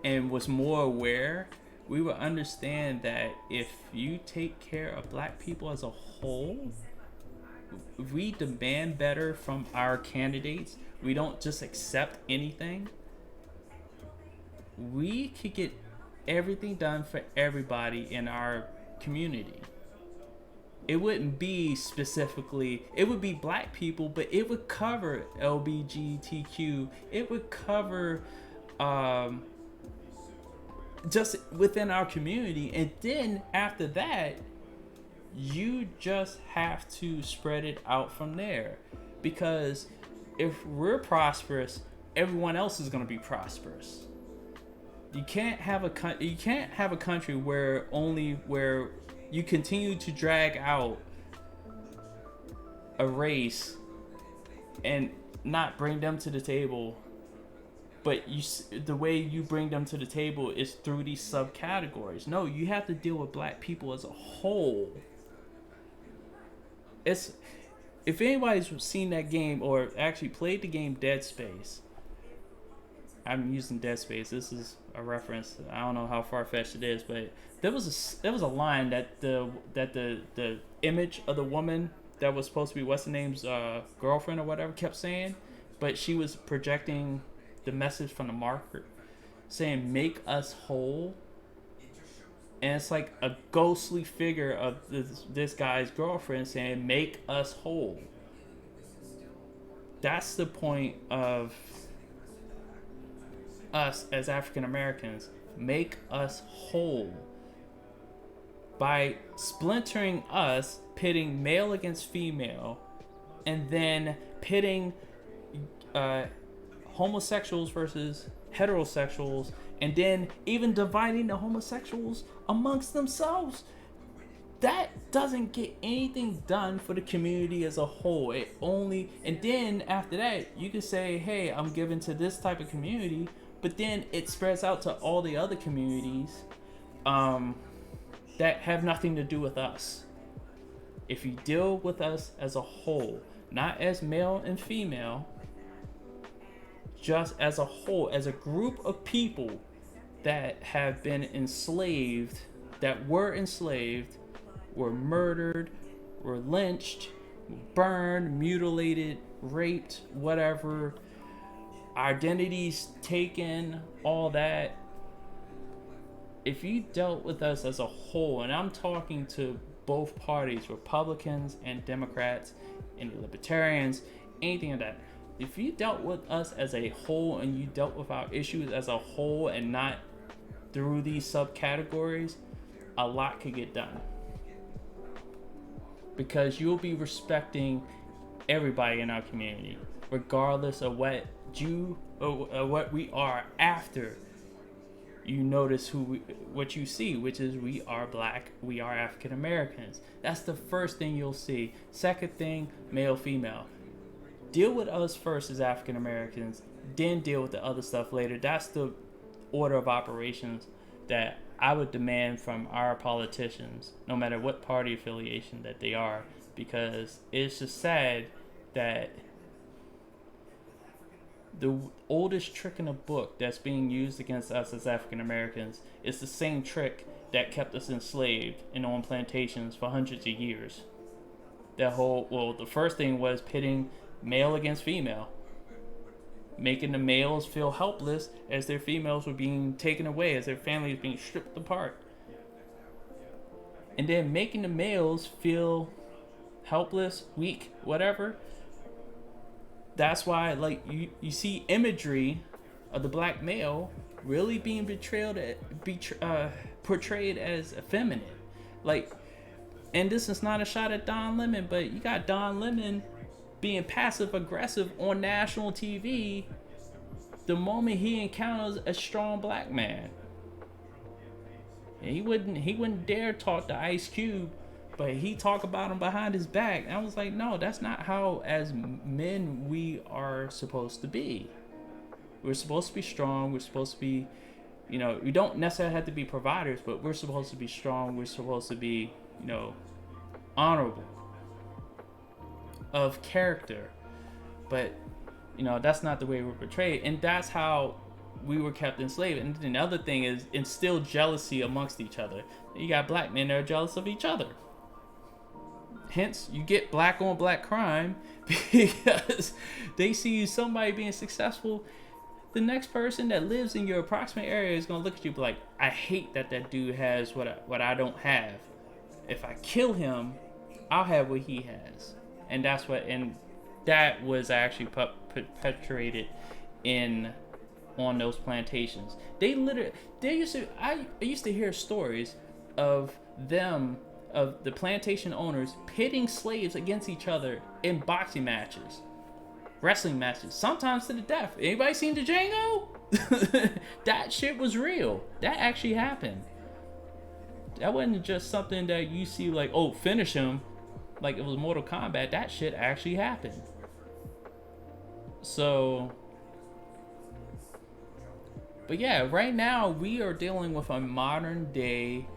Speaker 1: and was more aware, we would understand that if you take care of black people as a whole, we demand better from our candidates. We don't just accept anything. We could get everything done for everybody in our community. It wouldn't be specifically, it would be black people, but it would cover LGBTQ. It would cover just within our community. And then after that, you just have to spread it out from there. Because if we're prosperous, everyone else is going to be prosperous. You can't have a country where you continue to drag out a race and not bring them to the table, but the way you bring them to the table is through these subcategories. No, you have to deal with black people as a whole. If anybody's seen that game or actually played the game Dead Space, I'm using Dead Space. This is a reference. I don't know how far-fetched it is, but there was a line that the image of the woman that was supposed to be what's the name's girlfriend or whatever kept saying, but she was projecting the message from the marker saying "make us whole," and it's like a ghostly figure of this guy's girlfriend saying "make us whole." That's the point of us as African Americans. Make us whole. By splintering us, pitting male against female, and then pitting homosexuals versus heterosexuals, and then even dividing the homosexuals amongst themselves. That doesn't get anything done for the community as a whole. And then after that, you can say, hey, I'm giving to this type of community, but then it spreads out to all the other communities that have nothing to do with us. If you deal with us as a whole, not as male and female, just as a whole, as a group of people that have been enslaved, were murdered, were lynched, burned, mutilated, raped, whatever, identities taken, all that. If you dealt with us as a whole, and I'm talking to both parties, Republicans and Democrats and Libertarians, anything like that. If you dealt with us as a whole and you dealt with our issues as a whole and not through these subcategories, a lot could get done. Because you'll be respecting everybody in our community, regardless of what we are after you notice what you see, which is we are black, we are African Americans. That's the first thing you'll see. Second thing, male, female. Deal with us first as African Americans, then deal with the other stuff later. That's the order of operations that I would demand from our politicians, no matter what party affiliation that they are, because it's just sad that the oldest trick in the book that's being used against us as African Americans is the same trick that kept us enslaved and on plantations for hundreds of years. The first thing was pitting male against female, making the males feel helpless as their females were being taken away, as their families being stripped apart. And then making the males feel helpless, weak, whatever. That's why, like, you see imagery of the black male really being portrayed as effeminate. Like, and this is not a shot at Don Lemon, but you got Don Lemon being passive aggressive on national TV the moment he encounters a strong black man. And he wouldn't dare talk to Ice Cube, but he talk about him behind his back. And I was like, no, that's not how as men we are supposed to be. We're supposed to be strong. We're supposed to be We don't necessarily have to be providers, but we're supposed to be strong. We're supposed to be, honorable, of character. But, that's not the way we're portrayed. And that's how we were kept enslaved. And the other thing is instill jealousy amongst each other. You got black men that are jealous of each other. Hence, you get black on black crime because they see somebody being successful. The next person that lives in your approximate area is going to look at you and be like, I hate that dude has what I don't have. If I kill him, I'll have what he has. And that was actually perpetuated on those plantations. I used to hear stories of the plantation owners pitting slaves against each other in boxing matches, wrestling matches, sometimes to the death. Anybody seen the Django? That shit was real. That actually happened. That wasn't just something that you see like, oh, finish him, like it was Mortal Kombat. That shit actually happened. So, but yeah, right now we are dealing with a modern day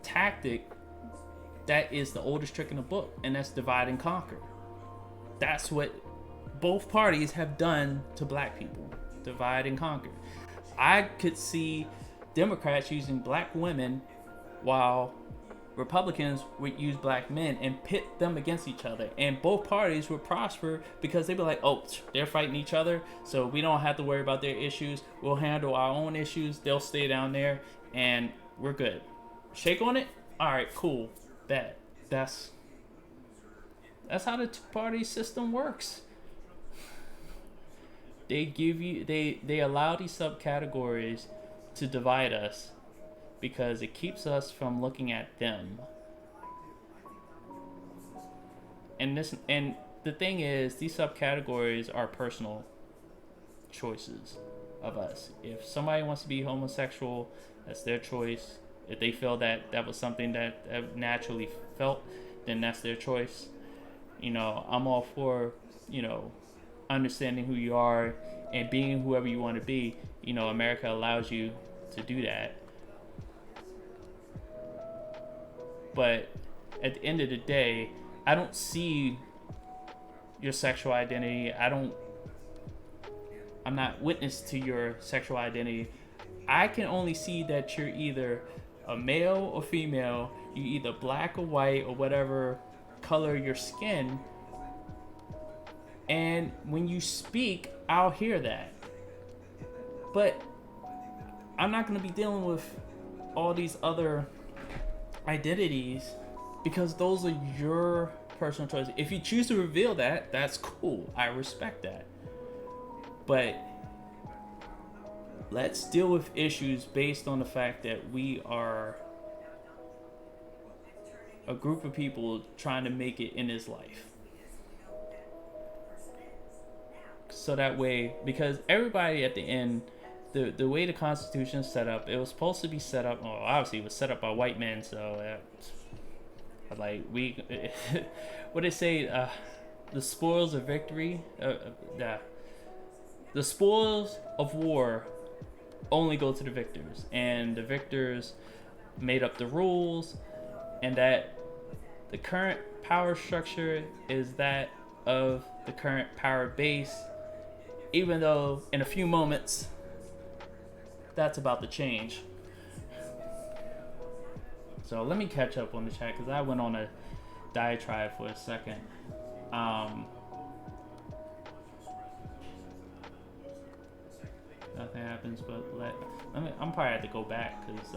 Speaker 1: tactic that is the oldest trick in the book, and that's divide and conquer. That's what both parties have done to black people. Divide and conquer. I could see Democrats using black women while Republicans would use black men and pit them against each other, and both parties would prosper because they'd be like, oh, they're fighting each other, so we don't have to worry about their issues. We'll handle our own issues. They'll stay down there and we're good. Shake on it? Alright, cool. Bet. That's how the two-party system works. They allow these subcategories to divide us because it keeps us from looking at them. And the thing is, these subcategories are personal choices of us. If somebody wants to be homosexual, that's their choice. If they feel that was something that naturally felt, then that's their choice. I'm all for, understanding who you are and being whoever you want to be. America allows you to do that. But at the end of the day, I don't see your sexual identity. I'm not witness to your sexual identity. I can only see that you're either a male or female, you either black or white or whatever color your skin, and when you speak, I'll hear that. But I'm not going to be dealing with all these other identities because those are your personal choices. If you choose to reveal that, that's cool. I respect that. But let's deal with issues based on the fact that we are a group of people trying to make it in this life. So that way, because everybody at the end, the way the Constitution is set up, it was supposed to be set up, well, obviously it was set up by white men, so what they say, the spoils of victory, the spoils of war only go to the victors, and the victors made up the rules, and that the current power structure is that of the current power base, even though in a few moments that's about to change. So let me catch up on the chat because I went on a diatribe for a second. Nothing happens, but I'm probably have to go back because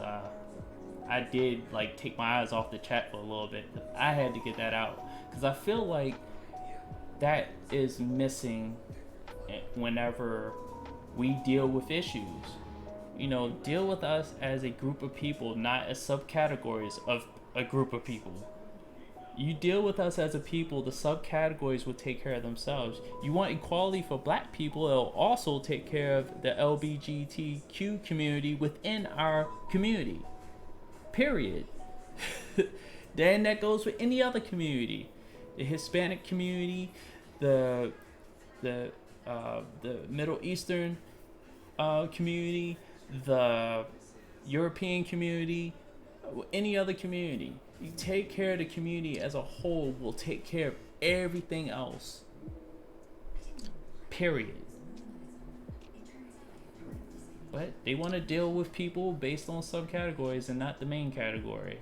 Speaker 1: I did take my eyes off the chat for a little bit. I had to get that out because I feel like that is missing whenever we deal with issues. Deal with us as a group of people, not as subcategories of a group of people. You deal with us as a people, the subcategories will take care of themselves. You want equality for black people, it'll also take care of the LGBTQ community within our community. Period. Then that goes with any other community. The Hispanic community, the Middle Eastern community, the European community, any other community. You take care of the community as a whole, will take care of everything else. Period. But they want to deal with people based on subcategories and not the main category.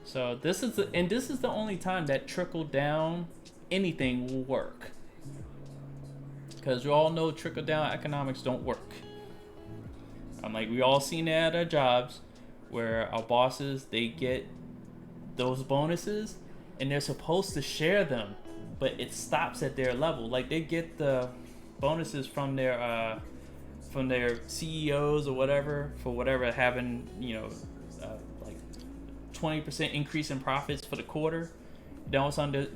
Speaker 1: So this is the only time that trickle down anything will work. Because we all know trickle down economics don't work. We all seen that at our jobs, where our bosses, they get those bonuses and they're supposed to share them, but it stops at their level. Like, they get the bonuses from their CEOs or whatever, for whatever, having 20% increase in profits for the quarter. Then all of a sudden,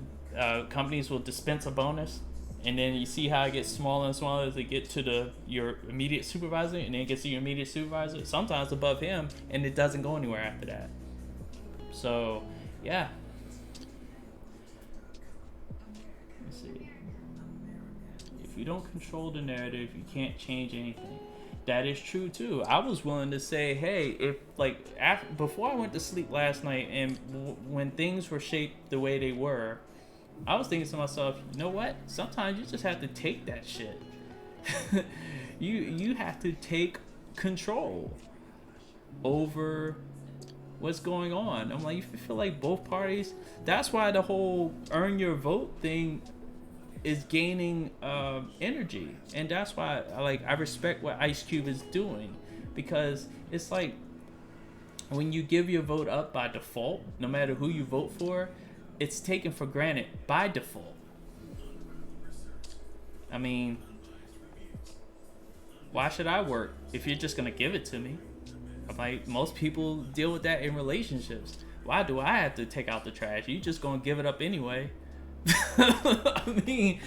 Speaker 1: companies will dispense a bonus, and then you see how it gets smaller and smaller as they get to your immediate supervisor, and then it gets to your immediate supervisor, sometimes above him, and it doesn't go anywhere after that. So, yeah. Let's see. If you don't control the narrative, you can't change anything. That is true too. I was willing to say, hey, if before I went to sleep last night, and when things were shaped the way they were, I was thinking to myself, you know what? Sometimes you just have to take that shit. you have to take control over what's going on. I'm like, you feel like both parties. That's why the whole earn your vote thing is gaining energy, and that's why I respect what Ice Cube is doing, because it's like when you give your vote up by default, no matter who you vote for, it's taken for granted by default. I mean, why should I work if you're just gonna give it to me? I'm like, most people deal with that in relationships. Why do I have to take out the trash? You just gonna give it up anyway. I mean,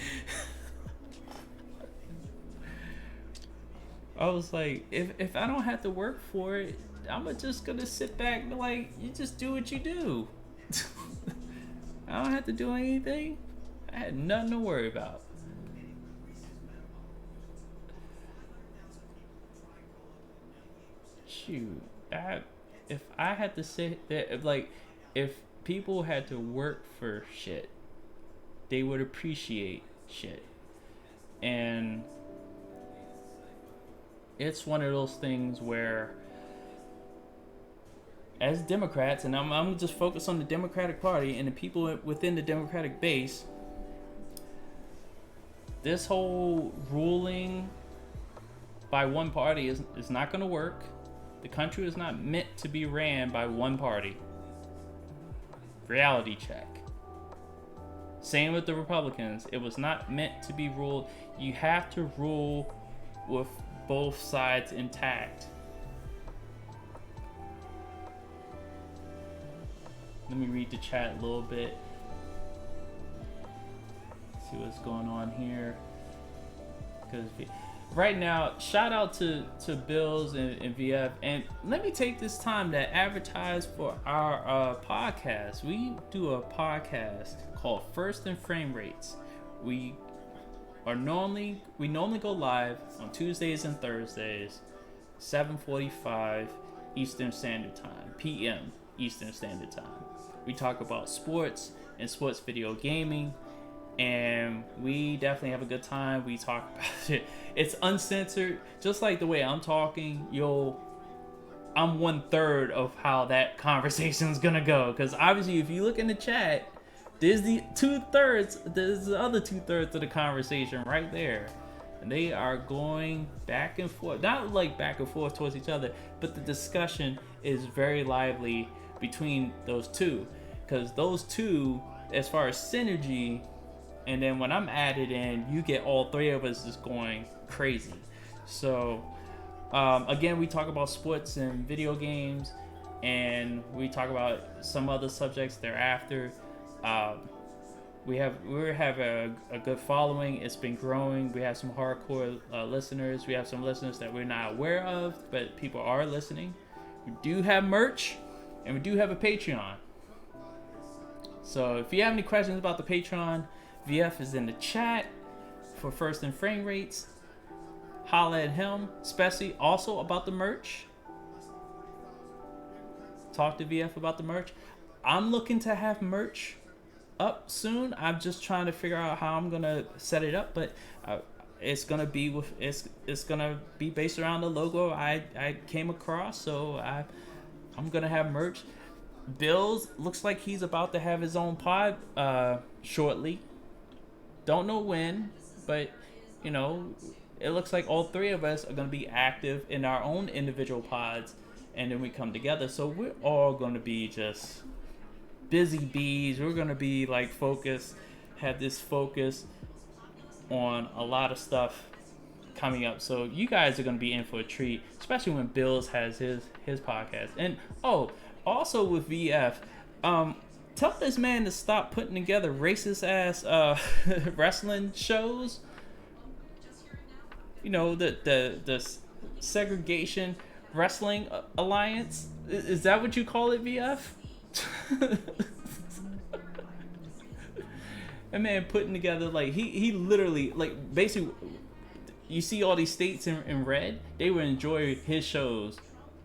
Speaker 1: I was like, if I don't have to work for it, I'm just gonna sit back and be like, you just do what you do. I don't have to do anything. I had nothing to worry about. Shoot, if I had to sit there, if people had to work for shit, they would appreciate shit. And it's one of those things where, as Democrats, and I'm just focused on the Democratic Party and the people within the Democratic base, this whole ruling by one party is not going to work. The country is not meant to be ran by one party. Reality check. Same with the Republicans. It was not meant to be ruled. You have to rule with both sides intact. Let me read the chat a little bit. See what's going on here. Because right now, shout out to Bills and VF. And let me take this time to advertise for our podcast. We do a podcast called First and Frame Rates. We normally go live on Tuesdays and Thursdays, 7:45 Eastern Standard Time, PM Eastern Standard Time. We talk about sports and sports video gaming, and we definitely have a good time. We talk about it. It's uncensored, just like the way I'm talking. I'm 1/3 of how that conversation's gonna go, because obviously if you look in the chat, there's the 2/3, there's the other 2/3 of the conversation right there. And they are going back and forth, not like back and forth towards each other, but the discussion is very lively between those two. Because those two, as far as synergy, and then when I'm added in, you get all three of us just going crazy. So, again, we talk about sports and video games, and we talk about some other subjects thereafter. We have a good following. It's been growing. We have some hardcore listeners. We have some listeners that we're not aware of, but people are listening. We do have merch, and we do have a Patreon. So if you have any questions about the Patreon, VF is in the chat. for first in frame rates, holla at him, especially also about the merch. Talk to VF about the merch. I'm looking to have merch up soon. I'm just trying to figure out how I'm gonna set it up, but it's gonna be with it's gonna be based around the logo I came across. So I'm gonna have merch. Bills looks like he's about to have his own pod shortly. Don't know when, but you know, it looks like all three of us are gonna be active in our own individual pods, and then we come together. So we're all gonna be just busy bees. We're gonna be like focused, have this focus on a lot of stuff coming up. So you guys are gonna be in for a treat, especially when Bills has his podcast. And also with VF, tell this man to stop putting together racist ass wrestling shows. You know, the segregation wrestling alliance. Is that what you call it, VF? That man putting together, like, he literally, like, basically, you see all these states in red, they would enjoy his shows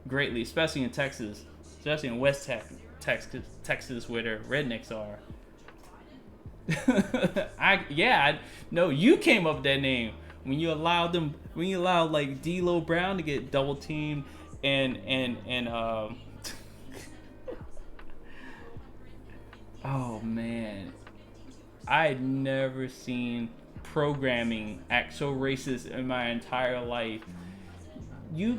Speaker 1: greatly, especially in Texas, especially in West Texas where the rednecks are. No, you came up with that name when you allowed like D'Lo Brown to get double teamed and oh man, I'd never seen programming act so racist in my entire life. You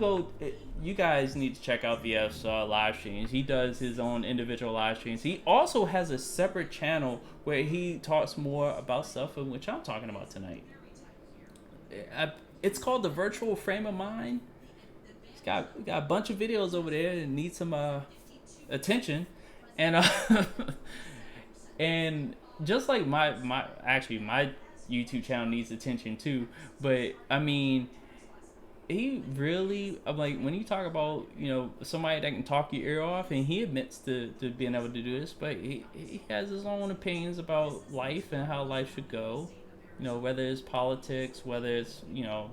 Speaker 1: guys need to check out VF's live streams. He does his own individual live streams. He also has a separate channel where he talks more about stuff in which I'm talking about tonight. It's called The Virtual Frame of Mind. He's got a bunch of videos over there that need some attention, and and just like my YouTube channel needs attention too. But I mean, he really, I'm like, when you talk about, you know, somebody that can talk your ear off, and he admits to being able to do this, but he has his own opinions about life and how life should go. You know, whether it's politics, whether it's, you know,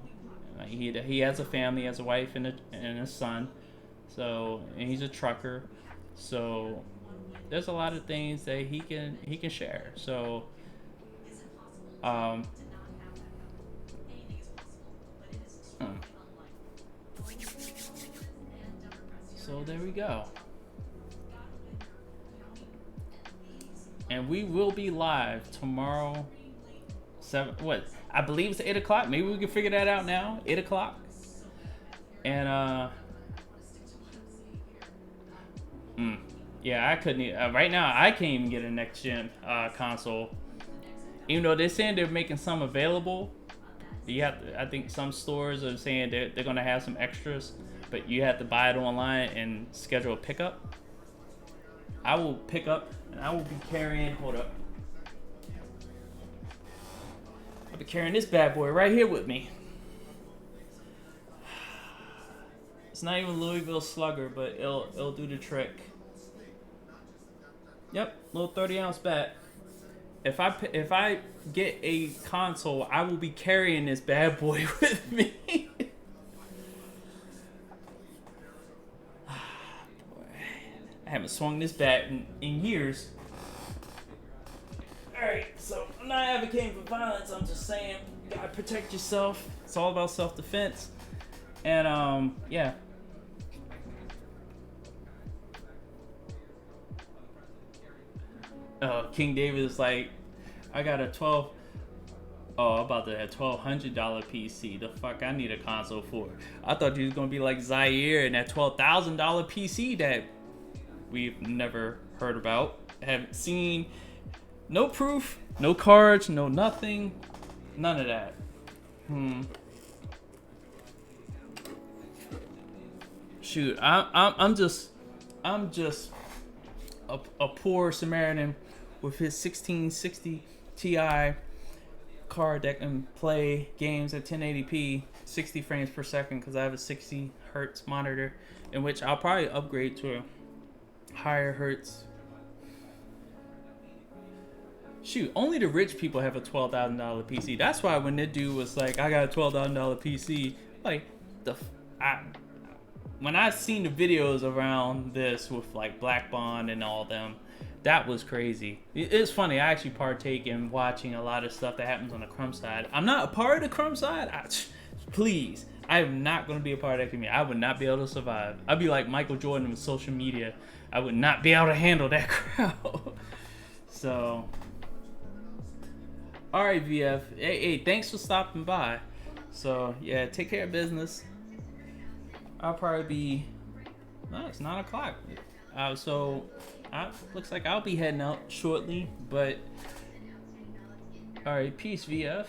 Speaker 1: he has a family, he has a wife and a son, so, and he's a trucker, so there's a lot of things that he can share. So so there we go. And we will be live tomorrow. I believe it's 8 o'clock. Maybe we can figure that out now. 8 o'clock. And yeah, I couldn't right now I can't even get a next gen console. Even though they're saying they're making some available. I think some stores are saying they're gonna have some extras, but you have to buy it online and schedule a pickup. I will pick up and I will be carrying, hold up. I'll be carrying this bad boy right here with me. It's not even Louisville Slugger, but it'll do the trick. Yep, little 30-ounce bat. If I get a console, I will be carrying this bad boy with me. Boy, I haven't swung this bat in years. Alright, so I'm not advocating for violence. I'm just saying, you gotta protect yourself. It's all about self-defense. And yeah. King David is like, I got a about to have $1,200 PC. The fuck I need a console for? I thought you was gonna be like Zaire and that $12,000 PC that we've never heard about, haven't seen, no proof, no cards, no nothing, none of that. Shoot, I'm just a poor Samaritan with his 1660 Ti card that can play games at 1080p, 60 frames per second, because I have a 60 hertz monitor, in which I'll probably upgrade to a higher hertz Shoot, only the rich people have a $12,000 PC. That's why when that dude was like, "I got a $12,000 PC," like I when I seen the videos around this with like Black Bond and all them, that was crazy. It's funny. I actually partake in watching a lot of stuff that happens on the crumb side. I'm not a part of the crumb side. Please, I am not going to be a part of that community. I would not be able to survive. I'd be like Michael Jordan with social media. I would not be able to handle that crowd. So, all right, VF. Hey, thanks for stopping by. So yeah, take care of business. I'll probably be. No, it's 9 o'clock. Looks like I'll be heading out shortly. But all right, peace, VF.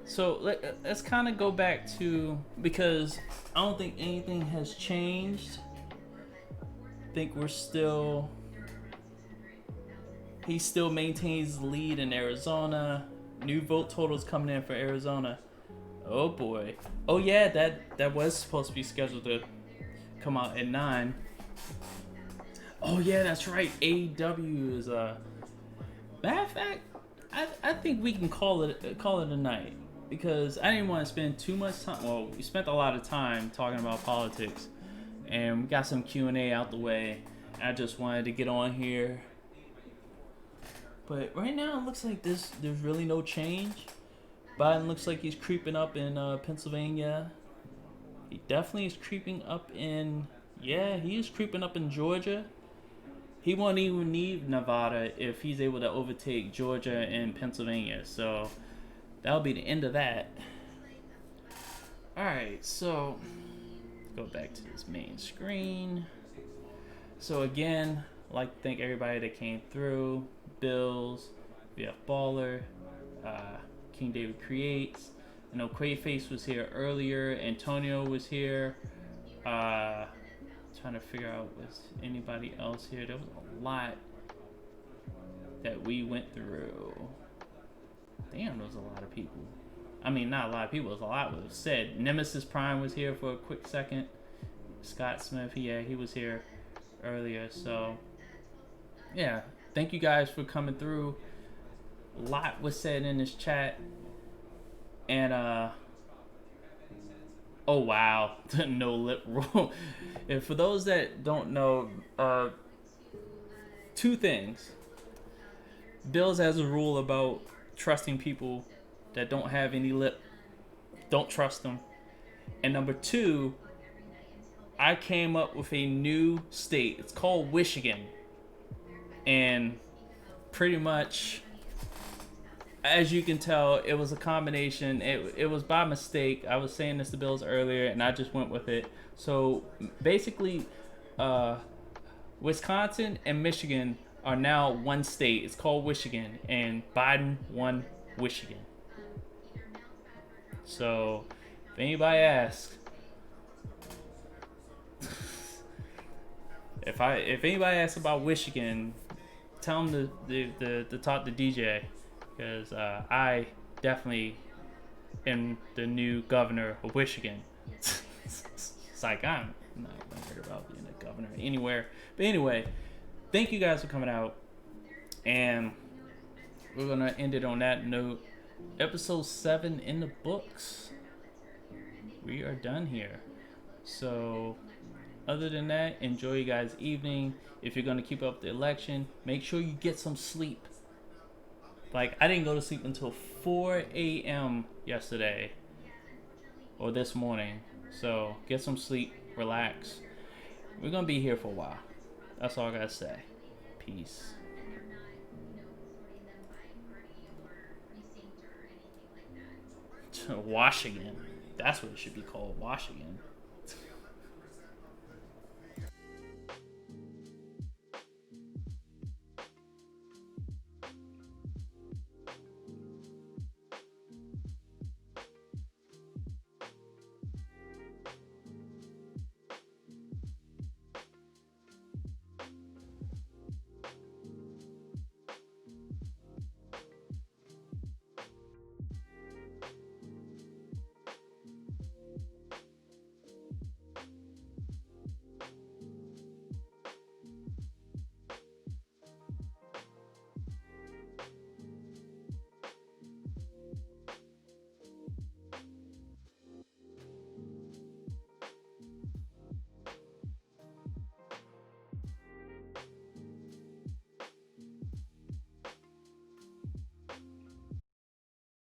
Speaker 1: So let's kind of go back to, because I don't think anything has changed. I think he still maintains the lead in Arizona. New vote totals coming in for Arizona. Oh boy. Oh yeah, that was supposed to be scheduled to come out at 9. Oh yeah, that's right. AEW is matter of fact, I think we can call it a night, because I didn't want to spend too much time. Well, we spent a lot of time talking about politics, and we got some Q&A out the way. I just wanted to get on here. But right now it looks like there's really no change. Biden looks like he's creeping up in Pennsylvania. He definitely is creeping up in, he is creeping up in Georgia. He won't even need Nevada if he's able to overtake Georgia and Pennsylvania. So that'll be the end of that. Alright, so go back to this main screen. So again, I'd like to thank everybody that came through. Bills, VF Baller, King David Creates. I know Quayface was here earlier. Antonio was here. Trying to figure out, was anybody else here? There was a lot that we went through. Damn, there was a lot of people. I mean, not a lot of people. There's a lot was said. Nemesis Prime was here for a quick second. Scott Smith, he was here earlier. So, yeah. Thank you guys for coming through. A lot was said in this chat. And, oh wow, the no lip rule. And for those that don't know, 2 things. Bills has a rule about trusting people that don't have any lip. Don't trust them. And number 2, I came up with a new state. It's called Michigan. And pretty much, as you can tell, it was a combination. It was by mistake. I was saying this to Bills earlier, and I just went with it. So basically, Wisconsin and Michigan are now one state. It's called Michigan, and Biden won Michigan. So if anybody asks, if anybody asks about Michigan, tell them to talk to DJ. Because I definitely am the new governor of Michigan. It's like, I'm not worried about being a governor anywhere. But anyway, thank you guys for coming out. And we're going to end it on that note. Episode 7 in the books. We are done here. So, other than that, enjoy you guys' evening. If you're going to keep up the election, make sure you get some sleep. Like, I didn't go to sleep until 4 a.m. yesterday. Or this morning. So, get some sleep. Relax. We're going to be here for a while. That's all I got to say. Peace. Washington. That's what it should be called. Washington.